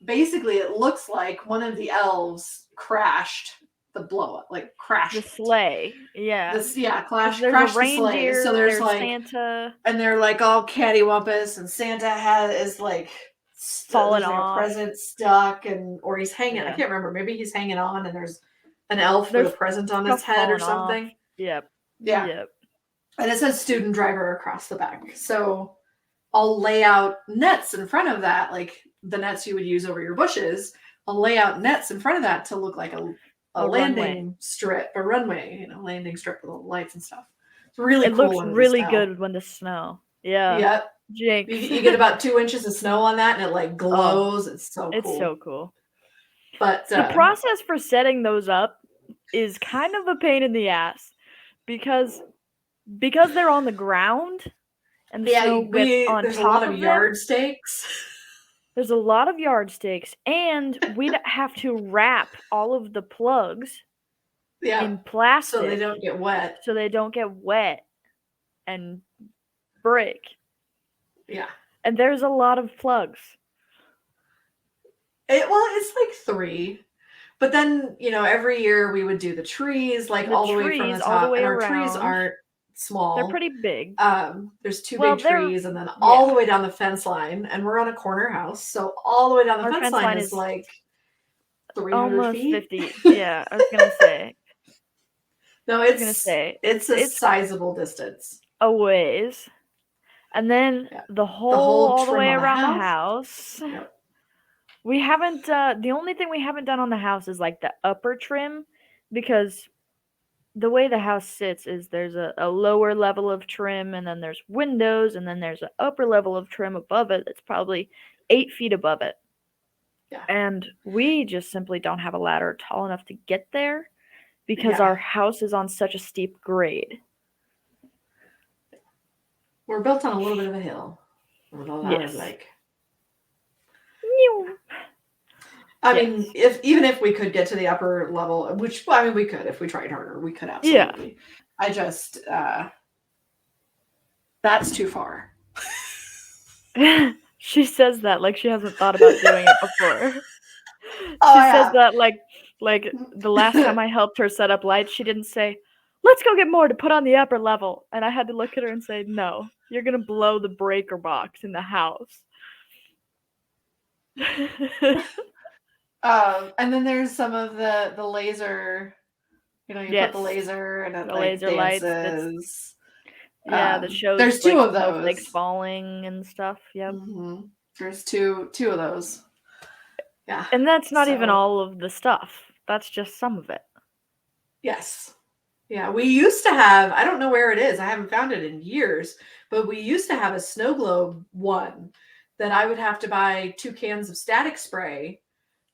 basically it looks like one of the elves crashed the blow up, like crashed the sleigh. Yeah. Crashed the sleigh. So there's like Santa, and they're like all cattywampus, and Santa is like falling off, a present stuck, or he's hanging. I can't remember. Maybe he's hanging on, and there's an elf with a present on his head or something. Off. Yep. Yeah. Yep. And it says student driver across the back. So I'll lay out nets in front of that, like the nets you would use over your bushes. I'll lay out nets in front of that to look like a landing strip, a runway, landing strip with lights and stuff. It's really cool. It looks really good when the snow. Yeah. Yep. Jinx. You get about 2 inches of snow on that, and it like glows. It's so cool. It's so cool. But the process for setting those up is kind of a pain in the ass because they're on the ground and the snow gets on there's top a lot of of yard stakes. There's a lot of yard stakes, and we'd have to wrap all of the plugs in plastic so they don't get wet. And break. Yeah. And there's a lot of plugs. It's like 3. But then, every year we would do the trees, like all the way from the top. And our trees aren't small. They're pretty big. There's 2 big trees, and then all the way down the fence line. And we're on a corner house, so all the way down the fence line is like 300 almost feet. 50. Yeah, I was gonna say. No, it's a sizable distance. A ways. And then the whole all the way around the house. Yep. We haven't the only thing we haven't done on the house is like the upper trim, because the way the house sits is there's a lower level of trim, and then there's windows, and then there's an upper level of trim above it that's probably 8 feet above it. Yeah. And we just simply don't have a ladder tall enough to get there because our house is on such a steep grade. We're built on a little bit of a hill. With a lot of like. I mean, even if we could get to the upper level, which we could if we tried harder, we could absolutely. Yeah. I just that's too far. She says that like she hasn't thought about doing it before. She says that like the last time I helped her set up lights, she didn't say, "Let's go get more to put on the upper level," and I had to look at her and say, "No, you're gonna blow the breaker box in the house." And then there's some of the laser, you put the laser and it the like laser dances. That shows. There's 2 of those, like falling and stuff. Yep. Mm-hmm. There's two of those. Yeah. And that's not even all of the stuff. That's just some of it. Yes. Yeah, we used to have. I don't know where it is. I haven't found it in years. But we used to have a snow globe one that I would have to buy 2 cans of static spray.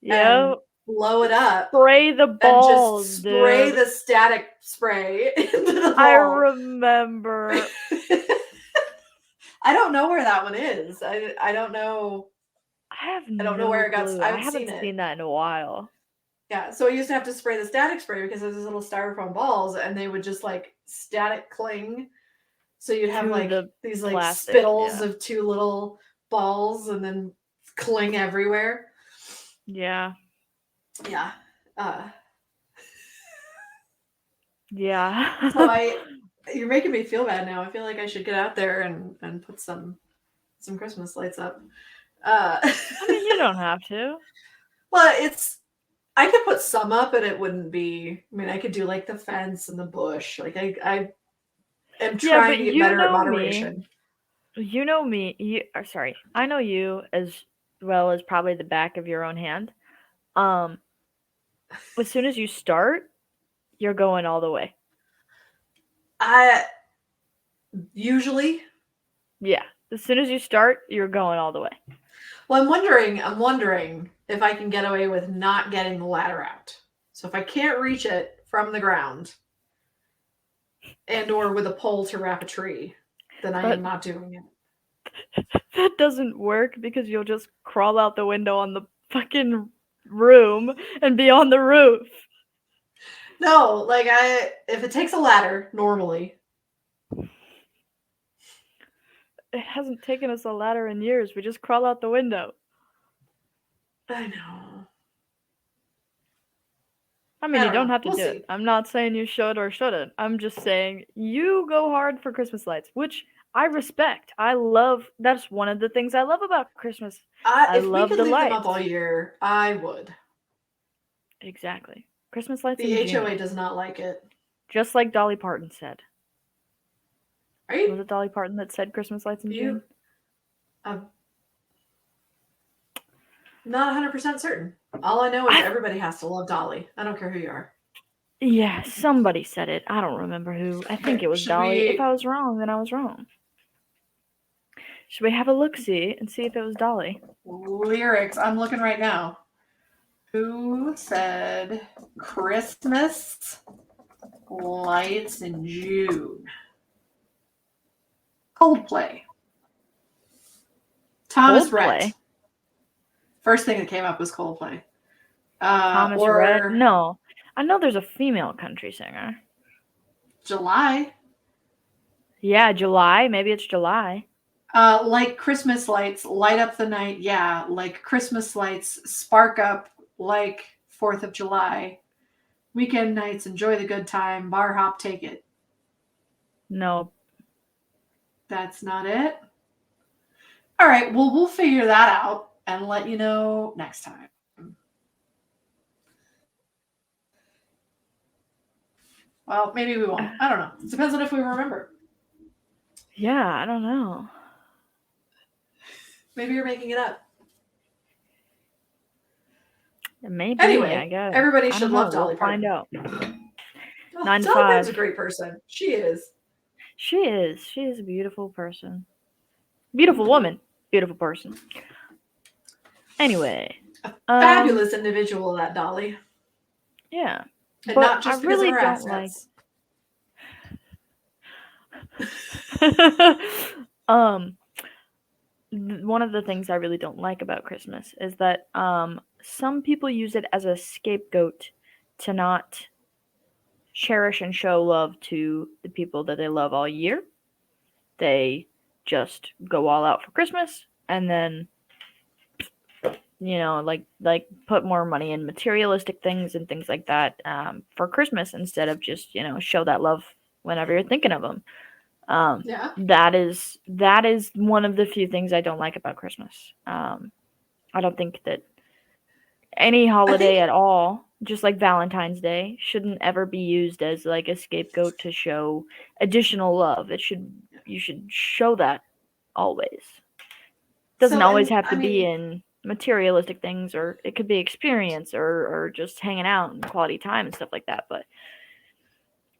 And blow it up. Spray the balls. And just spray the static spray into the ball. I remember. I don't know where that one is. I don't know. I don't know where it got. I haven't seen that in a while. Yeah, so I used to have to spray the static spray because there's these little styrofoam balls, and they would just like static cling. So you'd have like these like plastic, spittles of 2 little balls, and then cling everywhere. Yeah. Yeah. Yeah. So you're making me feel bad now. I feel like I should get out there and put some Christmas lights up. I mean, you don't have to. Well, I could put some up, but it wouldn't be. I mean, I could do like the fence and the bush. Like I am trying to get better at moderation. You know me. Sorry, I know you as well as probably the back of your own hand. Um, as soon as you start, you're going all the way. I usually. Yeah, as soon as you start, you're going all the way. Well, I'm wondering if I can get away with not getting the ladder out. So if I can't reach it from the ground, and or with a pole to wrap a tree, then I am not doing it. That doesn't work because you'll just crawl out the window on the fucking room and be on the roof. No, like if it takes a ladder normally. It hasn't taken us a ladder in years. We just crawl out the window. I know. I mean, you don't have to do it. I'm not saying you should or shouldn't. I'm just saying you go hard for Christmas lights, which I respect. I love. That's one of the things I love about Christmas. I if love we could the leave lights. them up all year, I would. Exactly. Christmas lights the in June. HOA does not like it. Just like Dolly Parton said. Right? Was it Dolly Parton that said Christmas lights in June? Not 100% certain. All I know is everybody has to love Dolly. I don't care who you are. Yeah, somebody said it. I don't remember who. I think it was Dolly. If I was wrong, then I was wrong. Should we have a look-see and see if it was Dolly? Lyrics. I'm looking right now. Who said Christmas lights in June? Coldplay. Thomas Rhett. First thing that came up was Coldplay. Thomas Rhett? No. I know there's a female country singer. July. Yeah, July. Maybe it's July. Like Christmas lights, light up the night. Yeah, like Christmas lights, spark up like 4th of July. Weekend nights, enjoy the good time. Bar hop, take it. No. That's not it? All right, well, we'll figure that out and let you know next time. Well, maybe we won't. I don't know. It depends on if we remember. Yeah, I don't know. Maybe you're making it up. Maybe, anyway, I guess. Everybody should love Dolly Parton. Find out. Well, 9 to 5. Dolly Parton's a great person. She is. She is. She is a beautiful person. Beautiful woman. Beautiful person. Anyway. A fabulous individual, that Dolly. Yeah. And not just because of her assets. One of the things I really don't like about Christmas is that some people use it as a scapegoat to not cherish and show love to the people that they love all year. They just go all out for Christmas and then like put more money in materialistic things and things like that for Christmas instead of just show that love whenever you're thinking of them. That is one of the few things I don't like about Christmas. I don't think that any holiday at all, just like Valentine's Day, shouldn't ever be used as like a scapegoat to show additional love. You should show that always. Doesn't always have to be in materialistic things, or it could be experience or just hanging out and quality time and stuff like that. But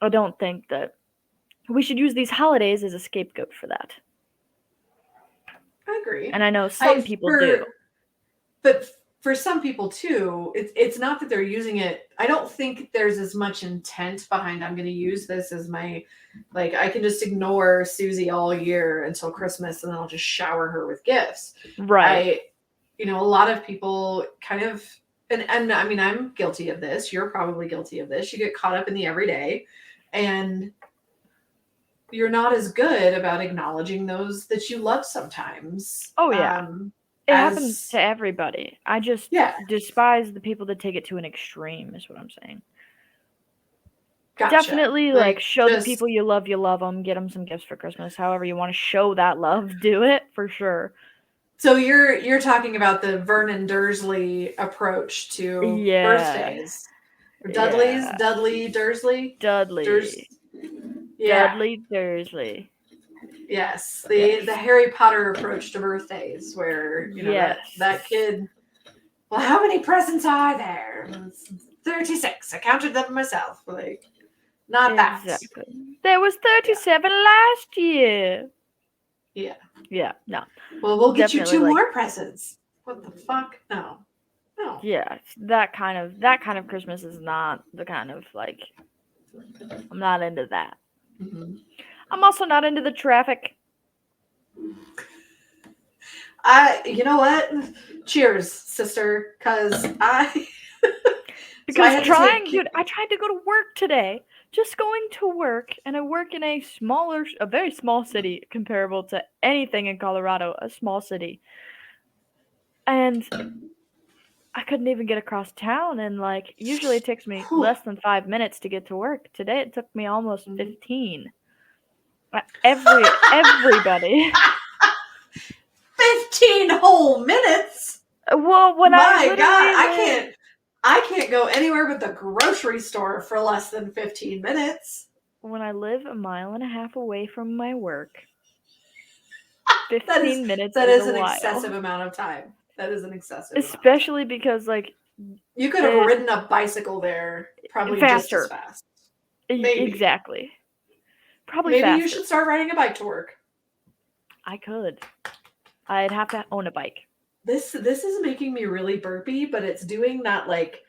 I don't think that we should use these holidays as a scapegoat for that. I agree. And I know some people do. But for some people too, it's not that they're using it. I don't think there's as much intent behind I'm going to use this as my, like, I can just ignore Susie all year until Christmas and then I'll just shower her with gifts. Right. A lot of people kind of, and I mean, I'm guilty of this. You're probably guilty of this. You get caught up in the everyday and you're not as good about acknowledging those that you love sometimes. Oh, yeah. It happens to everybody. I just despise the people that take it to an extreme, is what I'm saying. Gotcha. Definitely, like show the people you love them, get them some gifts for Christmas. However you want to show that love, do it for sure. So you're talking about the Vernon Dursley approach to birthdays. Dudley's? Dudley Dursley? Dudley. Dudley Dursley. Yes, the Harry Potter approach to birthdays, where that kid. Well, how many presents are there? 36. I counted them myself. Like, not exactly. There was 37 last year. Yeah. Yeah. No. Well, we'll get you 2 more presents. What the fuck? No. Yeah, that kind of Christmas is not the kind of like. I'm not into that. Mm-hmm. I'm also not into the traffic. You know what? Cheers, sister, because I. Because I tried to go to work today. Just going to work, and I work in a very small city comparable to anything in Colorado, a small city. And I couldn't even get across town, and like usually it takes me less than 5 minutes to get to work. Today it took me almost 15. Everybody. 15 whole minutes. Well, when I can't go anywhere but the grocery store for less than 15 minutes. When I live 1.5 miles away from my work, 15 minutes is an excessive amount of time. That is an excessive Especially because, like, you could have ridden a bicycle there probably faster. Just as fast. Maybe. Exactly. Probably Maybe faster. You should start riding a bike to work. I could. I'd have to own a bike. This is making me really burpy, but it's doing that, like,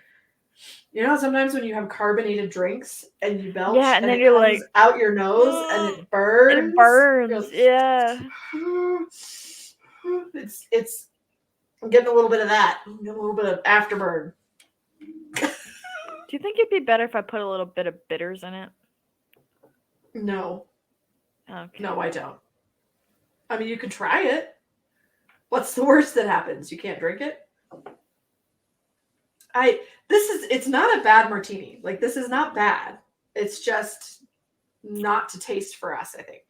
sometimes when you have carbonated drinks and you belch, and then you're like out your nose and it burns. It burns. Yeah. It's I'm getting a little bit of that. I'm getting a little bit of afterburn. Do you think it'd be better if I put a little bit of bitters in it? No. Okay. No, I don't. I mean, you could try it. What's the worst that happens? You can't drink it? It's not a bad martini. Like, this is not bad. It's just not to taste for us, I think.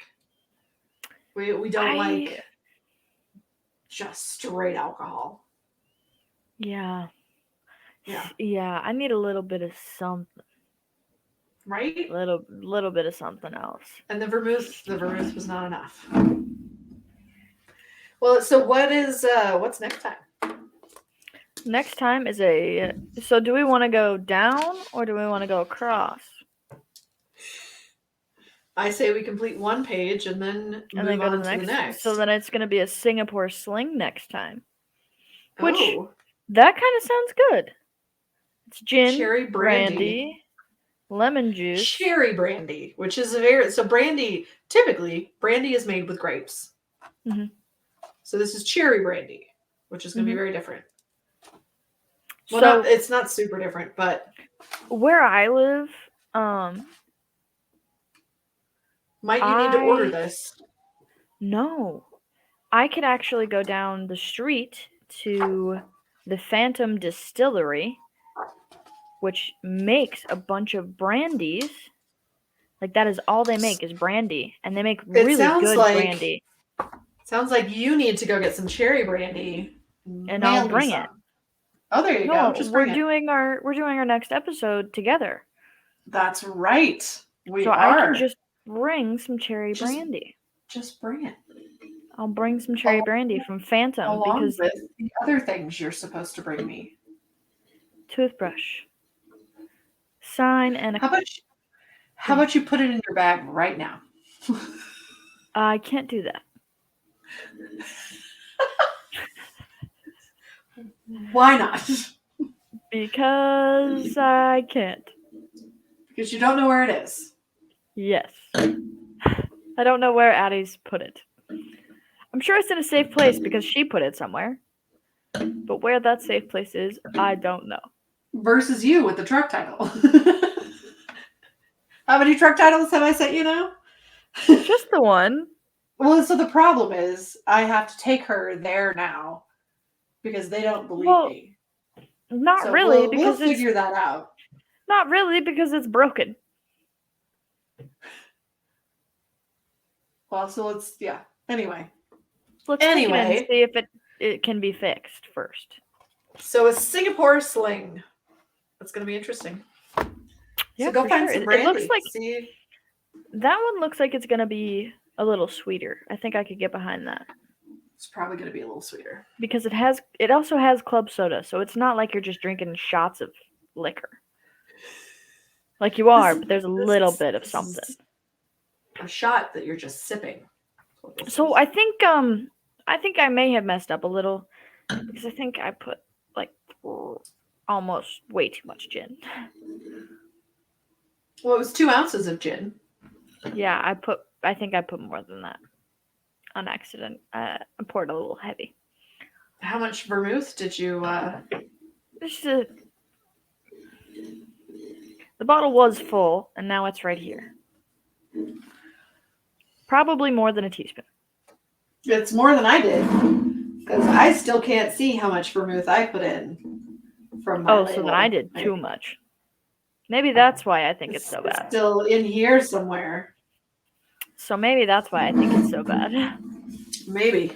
We don't like just straight alcohol. Yeah. Yeah, I need a little bit of something. Right? Little bit of something else. And the vermouth was not enough. Well, so what's next time? Next time is so do we want to go down or do we want to go across? I say we complete one page and then move on to the next. So then it's going to be a Singapore sling next time. Which, that kind of sounds good. It's gin, cherry brandy, lemon juice. Cherry brandy, which is typically brandy is made with grapes. Mm-hmm. So this is cherry brandy, which is going to be very different. Well, it's not super different, but where I live, might you need to order this? No. I could actually go down the street to the Phantom Distillery, which makes a bunch of brandies. Like, that is all they make is brandy, and they make really good brandy. Sounds like you need to go get some cherry brandy, and I'll bring it. Oh, there you go. Just bring it. We're doing our next episode together. That's right. So I can just bring some cherry brandy. Just bring it. I'll bring some cherry brandy from Phantom along with the other things you're supposed to bring me. Toothbrush. Sign and How about you put it in your bag right now? I can't do that. Why not? Because I can't. Because you don't know where it is. Yes. I don't know where Addie's put it. I'm sure it's in a safe place because she put it somewhere. But where that safe place is, I don't know. Versus you with the truck title. How many truck titles have I sent you now? Just the one. Well, so the problem is I have to take her there now because they don't believe me. Not really, because we'll figure that out. Not really, because it's broken. Well, so anyway. Let's take it and see if it can be fixed first. So a Singapore sling. That's going to be interesting. Yeah, so go find some brandy. It looks like that one looks like it's going to be a little sweeter. I think I could get behind that. It's probably going to be a little sweeter. Because it also has club soda, so it's not like you're just drinking shots of liquor. Like you are, but there's a little bit of something. A shot that you're just sipping. So I think I may have messed up a little because I think I put like almost way too much gin. Well, it was 2 ounces of gin. Yeah, I think I put more than that on accident. I poured a little heavy. How much vermouth did you? The bottle was full, and now it's right here. Probably more than a teaspoon. It's more than I did, because I still can't see how much vermouth I put in from my label. So then I did too much. Maybe that's why I think it's so bad. It's still in here somewhere. So maybe that's why I think it's so bad. Maybe.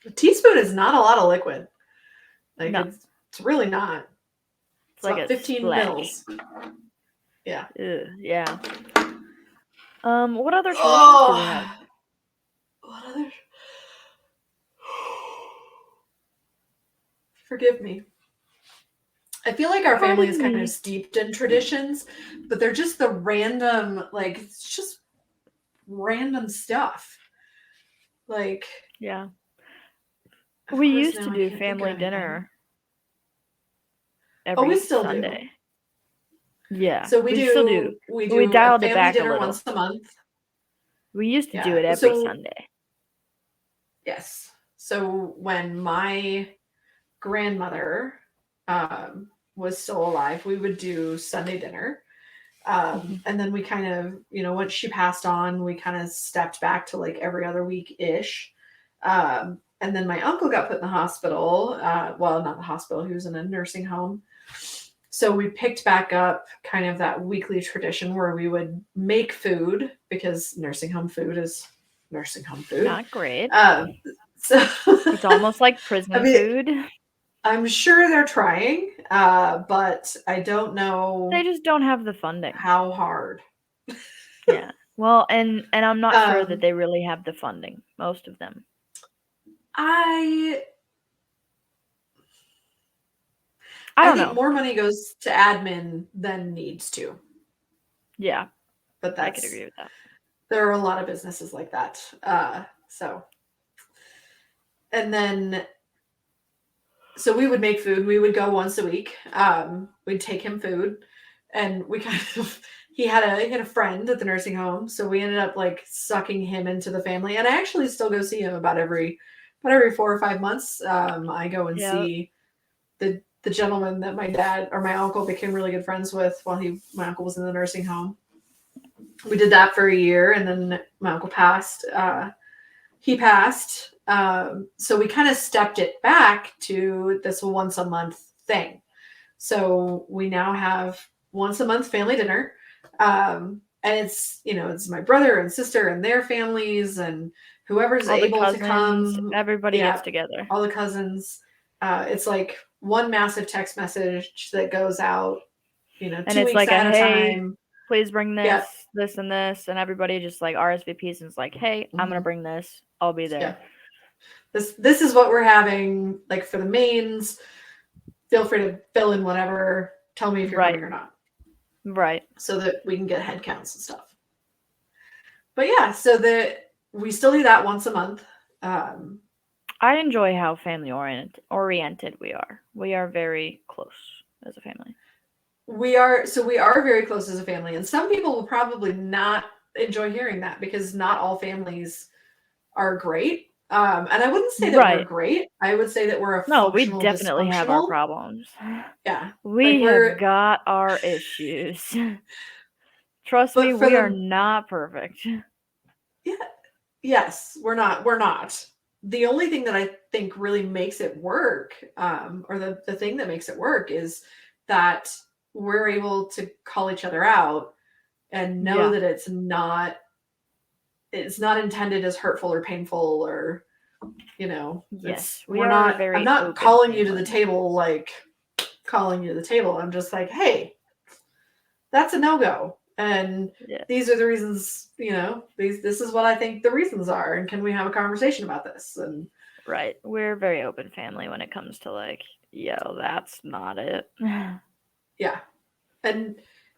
A teaspoon is not a lot of liquid. Like no. It's really not. It's like 15 mils. Yeah. Yeah. What other traditions do we have? What other? Forgive me. I feel like our family is kind of steeped in traditions, but they're just the random, like, it's just random stuff. Like, yeah. We used to do family dinner every Sunday. Yeah. So we still do. We dialed it back a little. Once a month. We used to do it every Sunday. Yes. So when my grandmother was still alive, we would do Sunday dinner. And then we kind of, once she passed on, we kind of stepped back to like every other week-ish. And then my uncle got put in the hospital. Well, not the hospital. He was in a nursing home. So we picked back up kind of that weekly tradition where we would make food, because nursing home food is nursing home food. Not great. So it's almost like prison food. I'm sure they're trying, but I don't know. They just don't have the funding. How hard? Yeah. Well, and I'm not sure that they really have the funding. Most of them. I don't think know. more money goes to admin than needs to. Yeah. But I could agree with that. There are a lot of businesses like that. And then, so we would make food. We would go once a week. We'd take him food, and we he had a friend at the nursing home. So we ended up like sucking him into the family. And I actually still go see him about every 4 or 5 months. I go and see the gentleman that my dad or my uncle became really good friends with while my uncle was in the nursing home. We did that for a year, and then my uncle passed. He passed. So we kind of stepped it back to this once a month thing. So we now have once a month family dinner. And it's, it's my brother and sister and their families and whoever's able to come. Everybody gets together. All the cousins. It's like one massive text message that goes out, 2 weeks like at a time. Please bring this, this, and this, and everybody just like RSVPs and it's like, hey, I'm gonna bring this. I'll be there. Yeah. This is what we're having. Like for the mains, feel free to fill in whatever. Tell me if you're coming or not. Right. So that we can get head counts and stuff. But yeah, so we still do that once a month. I enjoy how family oriented we are. We are very close as a family. We are very close as a family, and some people will probably not enjoy hearing that because not all families are great. And I wouldn't say that we're great. I would say that we're we definitely have our problems. Yeah. We have got our issues. Trust me, we are not perfect. Yeah. Yes, we're not. The only thing that I think really makes it work, or the thing that makes it work is that we're able to call each other out and know that it's not intended as hurtful or painful or, yes, I'm not calling you to the table, like calling you to the table. I'm just like, hey, that's a no-go. And these are the reasons, this is what I think the reasons are. And can we have a conversation about this? And right. We're a very open family when it comes to like, yo, that's not it. Yeah. And,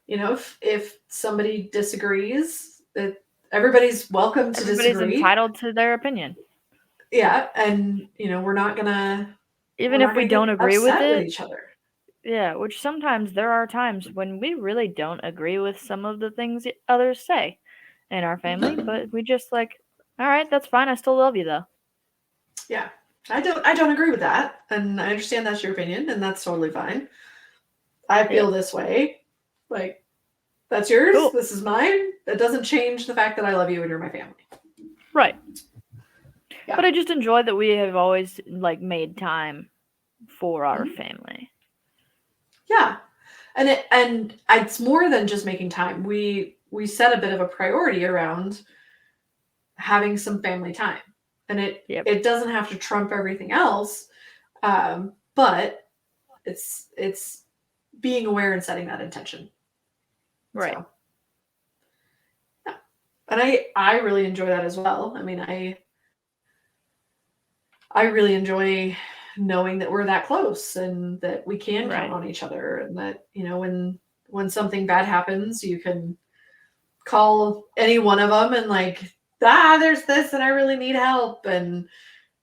if somebody disagrees, that everybody's welcome to disagree. Everybody's entitled to their opinion. Yeah. And, we're not going to. Even if we don't agree with it. With each other. Yeah, which sometimes there are times when we really don't agree with some of the things others say in our family, but we just like, all right, that's fine. I still love you though. Yeah. I don't agree with that. And I understand that's your opinion, and that's totally fine. I feel this way. Like, that's yours. Cool. This is mine. That doesn't change the fact that I love you and you're my family. Right. Yeah. But I just enjoy that we have always like made time for our family. Yeah. And it's more than just making time. We set a bit of a priority around having some family time. And it doesn't have to trump everything else. But it's being aware and setting that intention. Right. So, yeah. And I really enjoy that as well. I mean, I really enjoy knowing that we're that close and that we can count on each other, and that, when something bad happens, you can call any one of them and like, there's this and I really need help. And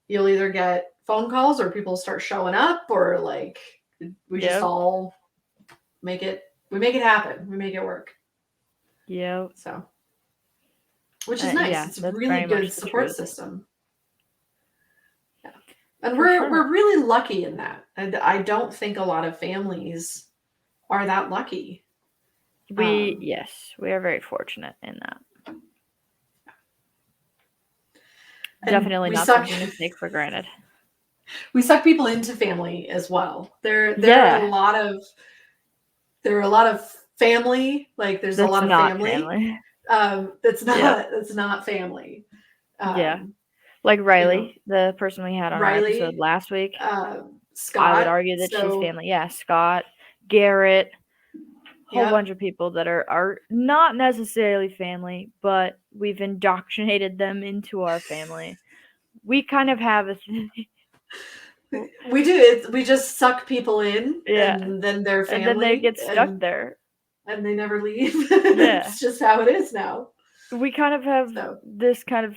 you'll either get phone calls or people start showing up, or like we just all make it happen. We make it work. Yeah. So, which is nice. It's a really good support system. Yeah. And we're really lucky in that. And I don't think a lot of families are that lucky. We are very fortunate in that. Definitely not something to take for granted. We suck people into family as well. There are a lot of family. Like there's a lot of family. That's not family. Like Riley, the person we had on our episode last week. Scott. I would argue that she's family. Yeah, Scott, Garrett, whole bunch of people that are not necessarily family, but we've indoctrinated them into our family. We kind of have a thing. We do. We just suck people in, and then they're family, and then they get stuck there, and they never leave. It's just how it is now. We kind of have this kind of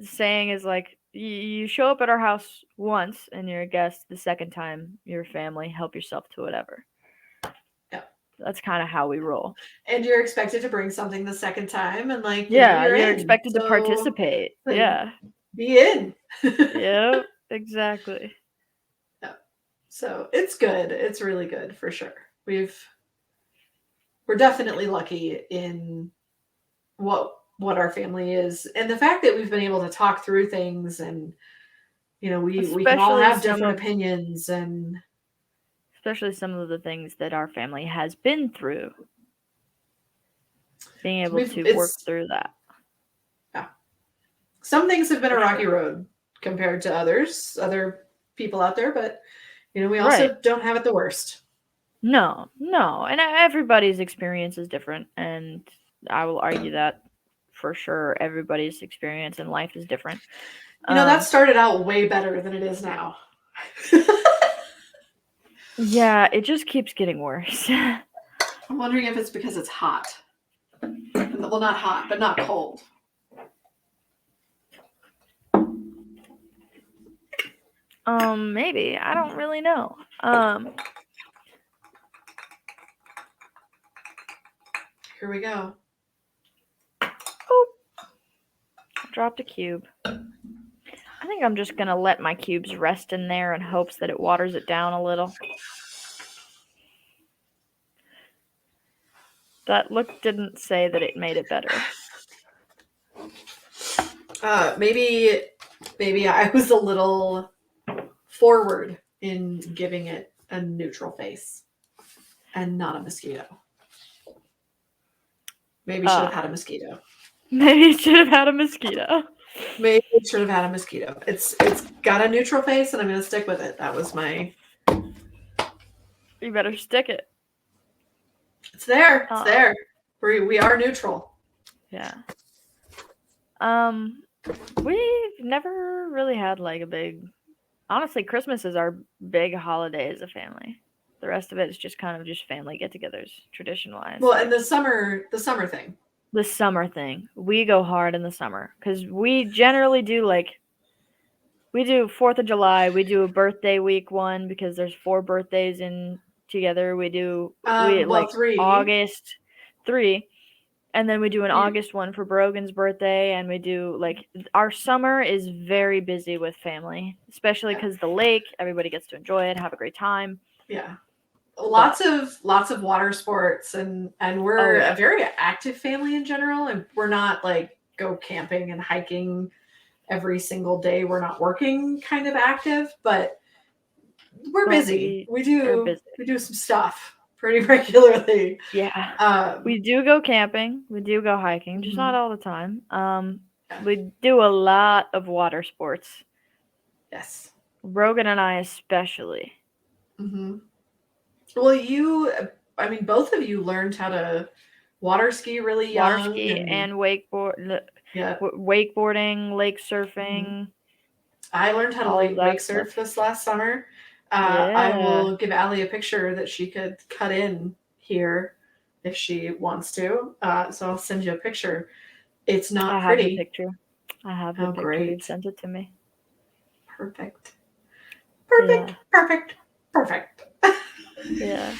saying is like, you show up at our house once and you're a guest. The second time, you're family. Help yourself to whatever. Yeah, that's kind of how we roll. And you're expected to bring something the second time, and like you're expected to participate. Like, be in. Yep, exactly. Yeah. So it's good. It's really good for sure. We're definitely lucky in what our family is, and the fact that we've been able to talk through things, and we can all have different opinions, and especially some of the things that our family has been through, being able to work through that. Yeah, some things have been a rocky road compared to other people out there, but we also don't have it the worst. No, and everybody's experience is different, and I will argue that for sure everybody's experience in life is different. That started out way better than it is now. Yeah, it just keeps getting worse. I'm wondering if it's because it's hot. Well, not hot, but not cold. Maybe. I don't really know. Here we go. Oh, dropped a cube. I think I'm just gonna let my cubes rest in there in hopes that it waters it down a little. That look didn't say that it made it better. Maybe I was a little forward in giving it a neutral face and not a mosquito. Maybe should have had a mosquito. Maybe it should have had a mosquito. Maybe it should have had a mosquito. It's got a neutral face, and I'm going to stick with it. That was my... You better stick it. It's there. It's there. We are neutral. Yeah. We've never really had like a big. Honestly, Christmas is our big holiday as a family. The rest of it is just kind of just family get-togethers, tradition-wise. Well, and the summer thing. The summer thing. We go hard in the summer because we generally do we do 4th of July. We do a birthday week one because there's 4 birthdays in together. We do like 3. August 3. And then we do an August one for Brogan's birthday, and we do like our summer is very busy with family, especially because the lake. Everybody gets to enjoy it, have a great time. Yeah, lots of water sports, and we're a very active family in general, and we're not like go camping and hiking every single day. We're not working kind of active, but we're busy. We do some stuff pretty regularly. Yeah. We do go camping. We do go hiking, just not all the time. We do a lot of water sports. Yes. Brogan and I especially. Mm-hmm. Well, both of you learned how to water ski really young. Water ski and wakeboard. Yeah. Wakeboarding, lake surfing. Mm-hmm. I learned how to wake surf this last summer. I will give Allie a picture that she could cut in here if she wants to. So I'll send you a picture. It's not pretty. I have the picture. I have the picture. Great. You sent it to me. Perfect. Perfect. Yeah. Perfect. Perfect. Yeah.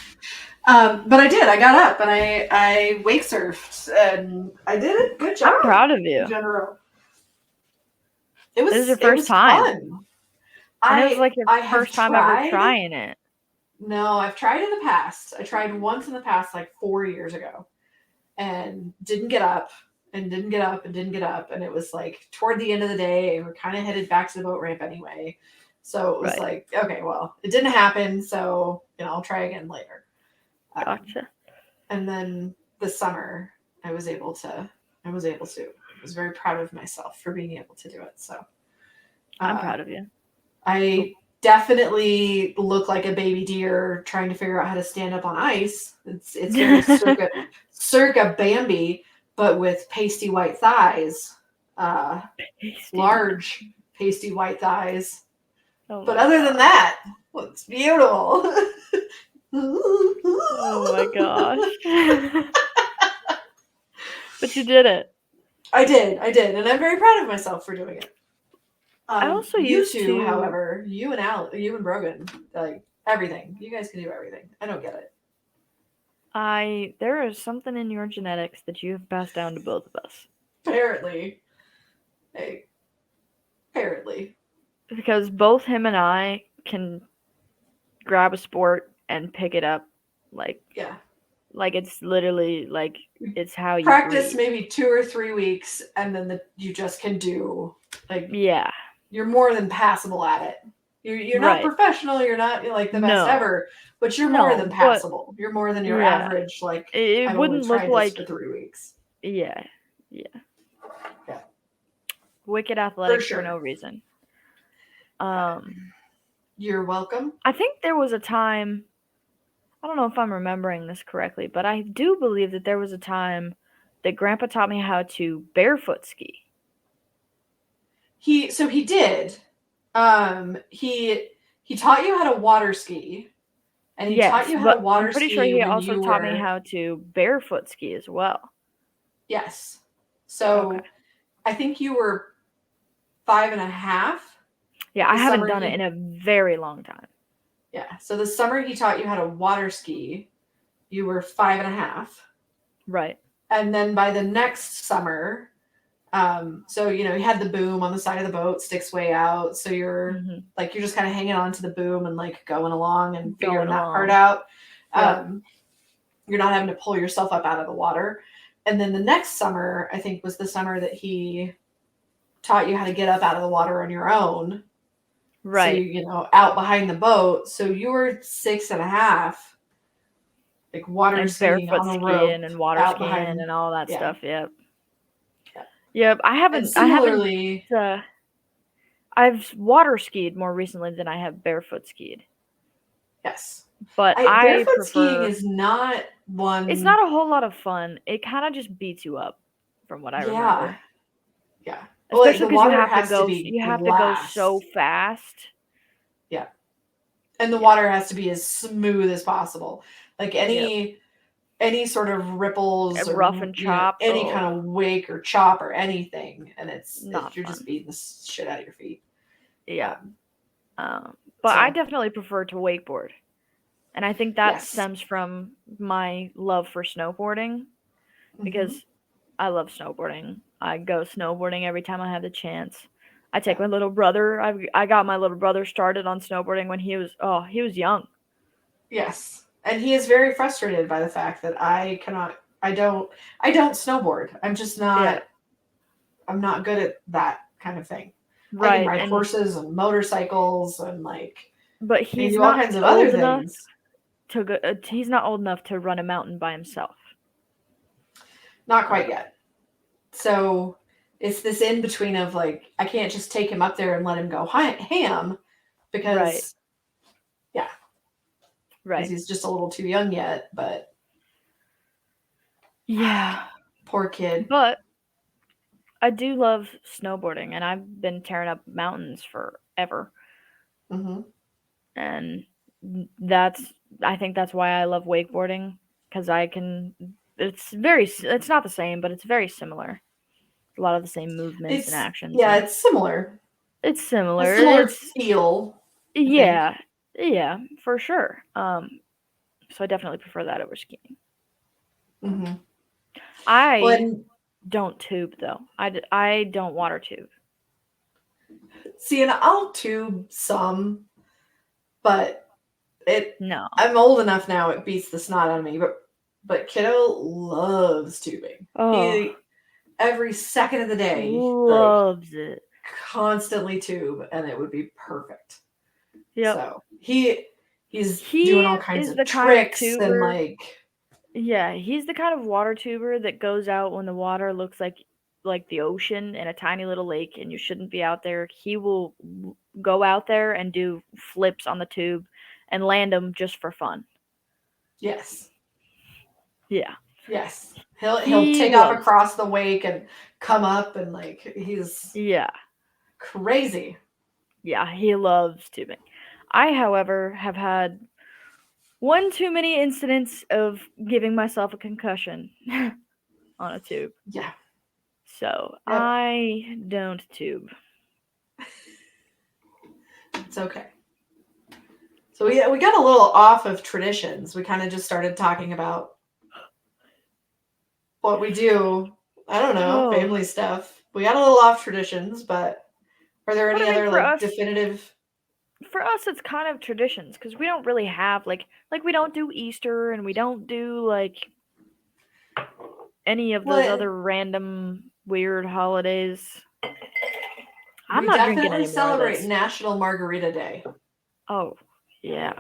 But I did. I got up and I wake surfed and I did a good job. I'm proud of you. In general. It was your first time. Fun. And it was like your first time ever trying it. No, I've tried in the past. I tried once in the past, like 4 years ago, and didn't get up and didn't get up and didn't get up. And it was like toward the end of the day, we're kind of headed back to the boat ramp anyway. So it was like, okay, well, it didn't happen. So, I'll try again later. Gotcha. And then this summer I was able to. I was very proud of myself for being able to do it. So I'm proud of you. I definitely look like a baby deer trying to figure out how to stand up on ice. It's very circa Bambi, but with pasty white thighs. Large pasty white thighs. But other than that, it's beautiful. Oh my gosh. But you did it. I did. And I'm very proud of myself for doing it. I also used to, however, you and Brogan, like everything. You guys can do everything. I don't get it. There is something in your genetics that you have passed down to both of us. Apparently. Hey. Apparently. Because both him and I can grab a sport and pick it up like it's literally like it's how you practice maybe 2 or 3 weeks and then you just can do you're more than passable at it. You're not professional, you're not like the best ever, but you're more than passable. You're more than your average it wouldn't look like for 3 weeks. Yeah. Wicked athletic for no reason. You're welcome. I think there was a time, I don't know if I'm remembering this correctly, but I do believe that there was a time that Grandpa taught me how to barefoot ski. He did. He taught you how to water ski, and he taught you how to water ski. I'm pretty sure he also taught me how to barefoot ski as well. Yes. So I think you were 5.5. Yeah, I haven't done it in a very long time. Yeah. So the summer he taught you how to water ski, you were 5.5. Right. And then by the next summer, so you had the boom on the side of the boat, sticks way out. So you're you're just kind of hanging on to the boom and like going along and figuring that part out. You're not having to pull yourself up out of the water. And then the next summer, I think, was the summer that he taught you how to get up out of the water on your own. Right. So, out behind the boat. So you were 6.5, like water skiing on the rope, and water skiing and all that stuff. Yep. I haven't. I've water skied more recently than I have barefoot skied. Yes. But I barefoot skiing prefer. is not one. It's not a whole lot of fun. It kind of just beats you up, from what I Yeah, remember. yeah. Well, Especially the because water has to be you have to go glass. so fast. Yeah, and the Yeah. water has to be as smooth as possible. Like Yep. any sort of ripples Rough or and chop. any Oh, kind of wake or chop or anything, and not you're just fun. beating the shit out of your feet. Yeah. Um, But I so definitely prefer to wakeboard. And I think that yes. stems from my love for snowboarding Mm-hmm. because I love snowboarding. I go snowboarding every time I have the chance. I take Yeah. my little brother. I got my little brother started on snowboarding when he was young. Yes. And he is very frustrated by the fact that I don't snowboard. Yeah. I'm not good at that kind of thing. I can Right. ride And horses and motorcycles and but I can he's do all not kinds of other old enough things. to go he's not old enough to run a mountain by himself. Not quite yet. So it's this in between of like I can't just take him up there and let him go ham Right. because yeah, because Right. he's just a little too young yet, but Yeah. poor kid. But I do love snowboarding and I've been tearing up mountains forever. Mm-hmm. And that's I think that's why I love wakeboarding because I can. It's not the same, but it's very similar. A lot of the same movements and actions, and It's similar. it's A similar. similar It's feel, I think. yeah, yeah, for sure. So I definitely prefer that over skiing. Mm-hmm. Well, I and don't tube though. I don't water tube. see, and I'll tube some, but it. No. I'm old enough now; it beats the snot out of me. But kiddo loves tubing. Oh, He every second of the day, like loves it. constantly tube, and it would be perfect. Yep. So he's doing He all kinds is of the kind of tricks and tuber. Yeah, he's the kind of water tuber that goes out when the water looks like the ocean in a tiny little lake and you shouldn't be out there. He will go out there and do flips on the tube and land them just for fun. yes, Yeah. yes. He'll He take off loves. across the wake and come up and like he's Yeah. crazy. Yeah, he loves tubing. I, however, have had one too many incidents of giving myself a concussion on a tube. Yeah. So, Yep. I don't tube. It's okay. So we got a little off of traditions. We kind of just started talking about what we do. I don't know, Oh. family stuff. We got a little off traditions, but are there But I any mean other for like us definitive? it's kind of traditions because we don't really have like we don't do Easter and we don't do like any of those Well, other random weird holidays. I'm we not drinking definitely any more of celebrate this. National Margarita Day. Oh, yeah.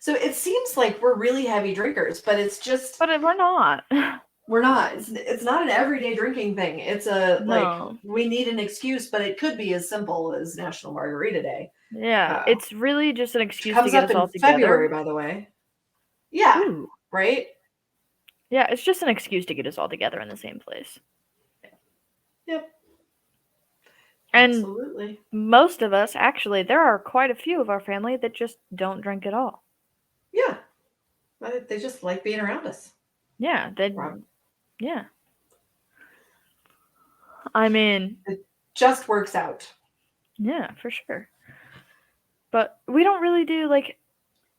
So it seems like we're really heavy drinkers, but it's just But we're not. we're not. It's not an everyday drinking thing. It's a like No. we need an excuse, but it could be as simple as National Margarita Day. Yeah, it's really just an Which excuse to comes get up us in all February, together. by the way. Yeah, Ooh. right? Yeah, it's just an excuse to get us all together in the same place. Yep. And Absolutely. most of us, actually, there are quite a few of our family that just don't drink at all. Yeah. They just like being around us. Yeah, Rob. yeah. I mean, It just works out. yeah, for sure. But we don't really do like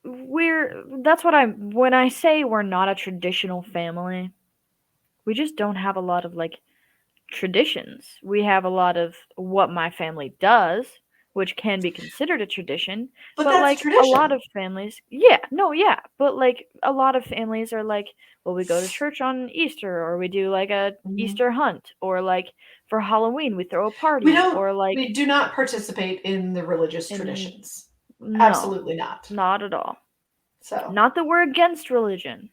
that's what when I say we're not a traditional family, we just don't have a lot of like traditions. We have a lot of what my family does, which can be considered a tradition, But but that's a like a lot tradition. of families, yeah, no, yeah, but like a lot of families are like, well, we go to church on Easter or we do like a Mm-hmm. Easter hunt or like for Halloween we throw a party or like we do not participate in the religious in traditions. no, Absolutely not. not at all. So, Not that we're against religion.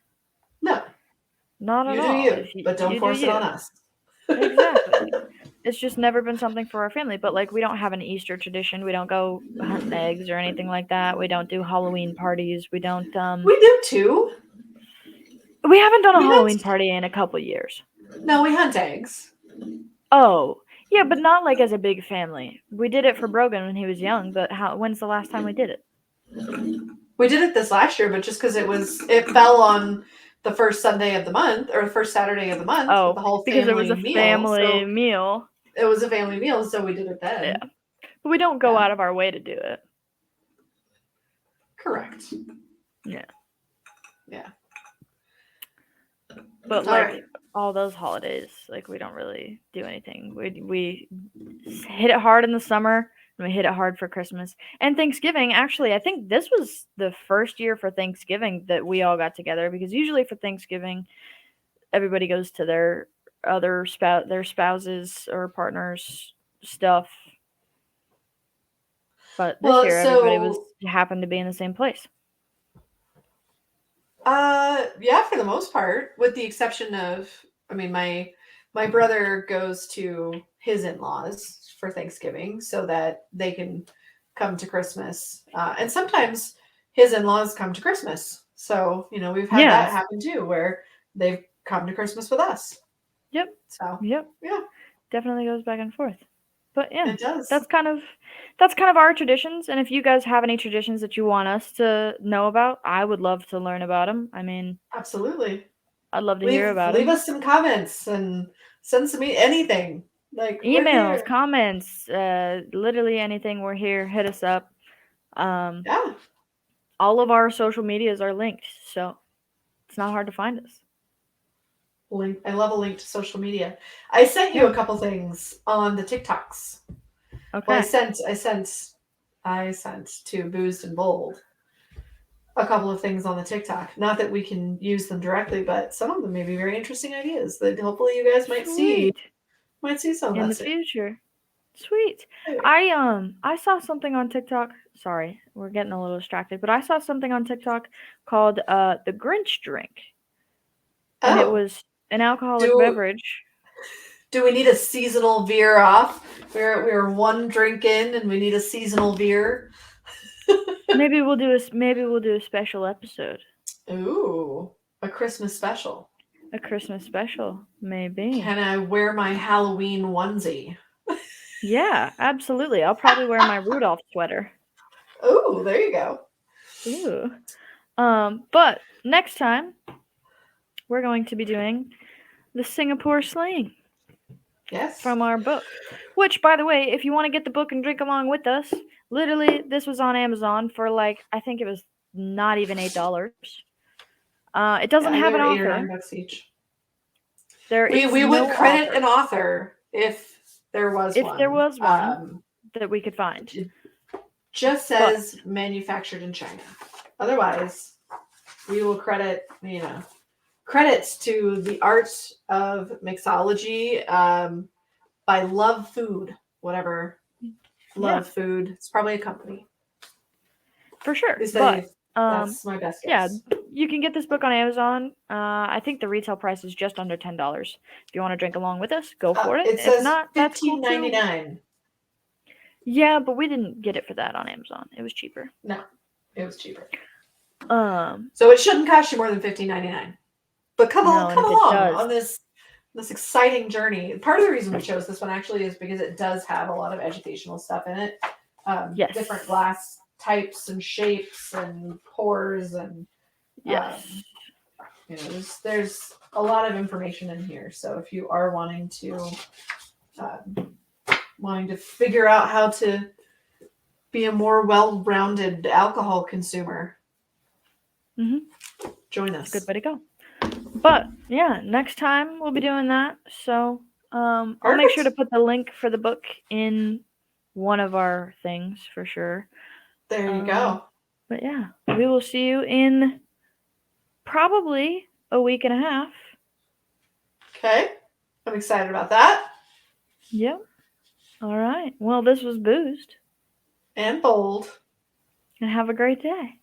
no. Not at You do all. you, If but don't you do force it you. on us. Exactly. It's just never been something for our family. But like, we don't have an Easter tradition. We don't go hunting eggs or anything like that. We don't do Halloween parties. We don't. We do too. We haven't done a Halloween party in a couple years. No, we hunt eggs. Oh, yeah, but not like as a big family. We did it for Brogan when he was young, but when's the last time we did it? We did it this last year, but just because it fell on the first Sunday of the month or the first Saturday of the month. Oh, the whole because it was a meal, family meal. It was a family meal, so we did it then. Yeah, but we don't go out of our way to do it. Correct. Yeah. Yeah. But like all those holidays, like we don't really do anything. We hit it hard in the summer and we hit it hard for Christmas. And Thanksgiving, actually, I think this was the first year for Thanksgiving that we all got together, because usually for Thanksgiving everybody goes to their spouses or partners stuff. But this year everybody happened to be in the same place. Yeah, for the most part, with the exception of, I mean, my brother goes to his in-laws for Thanksgiving so that they can come to Christmas. And sometimes his in-laws come to Christmas. So, we've had that happen too, where they've come to Christmas with us. Yep. So, yeah. Definitely goes back and forth. But yeah, it does. That's kind of our traditions. And if you guys have any traditions that you want us to know about, I would love to learn about them. I mean, absolutely. I'd love to hear about them. Leave us some comments and send some anything. Like emails, comments, literally anything. We're here. Hit us up. Yeah. All of our social medias are linked, so it's not hard to find us. I love a link to social media. I sent you a couple things on the TikToks. Okay. Well, I sent to Boozed and Bold a couple of things on the TikTok. Not that we can use them directly, but some of them may be very interesting ideas that hopefully you guys might see some in the future. Sweet. I saw something on TikTok. Sorry, we're getting a little distracted, but I saw something on TikTok called the Grinch drink. And it was an alcoholic beverage. Do we need a seasonal veer off? We're one drink in and we need a seasonal veer. Maybe we'll do a special episode. Ooh, a Christmas special. A Christmas special, maybe. Can I wear my Halloween onesie? Yeah, absolutely. I'll probably wear my Rudolph sweater. Ooh, there you go. Ooh. But next time we're going to be doing the Singapore slang. Yes. From our book. Which, by the way, if you want to get the book and drink along with us, literally, this was on Amazon for I think it was not even $8. It doesn't have an author. $8 or $9 each. We would credit an author if there was one. If there was one that we could find. It just says manufactured in China. Otherwise, we will credit, credits to the Art of Mixology by Love Food, whatever. Love Food. It's probably a company. For sure. But that's my best guess. Yeah, you can get this book on Amazon. I think the retail price is just under $10. If you want to drink along with us, go for it. It says if not, that's cool too. $15.99. Yeah, but we didn't get it for that on Amazon. It was cheaper. No, it was cheaper. So it shouldn't cost you more than $15.99. But come along on this exciting journey. Part of the reason we chose this one actually is because it does have a lot of educational stuff in it. Different glass types and shapes and pours and there's a lot of information in here. So if you are wanting to figure out how to be a more well-rounded alcohol consumer, join us. It's a good way to go. But yeah, next time we'll be doing that. So I'll make sure to put the link for the book in one of our things for sure. There you go. But yeah, we will see you in probably a week and a half. Okay. I'm excited about that. Yep. All right. Well, this was Boozed. And Bold. And have a great day.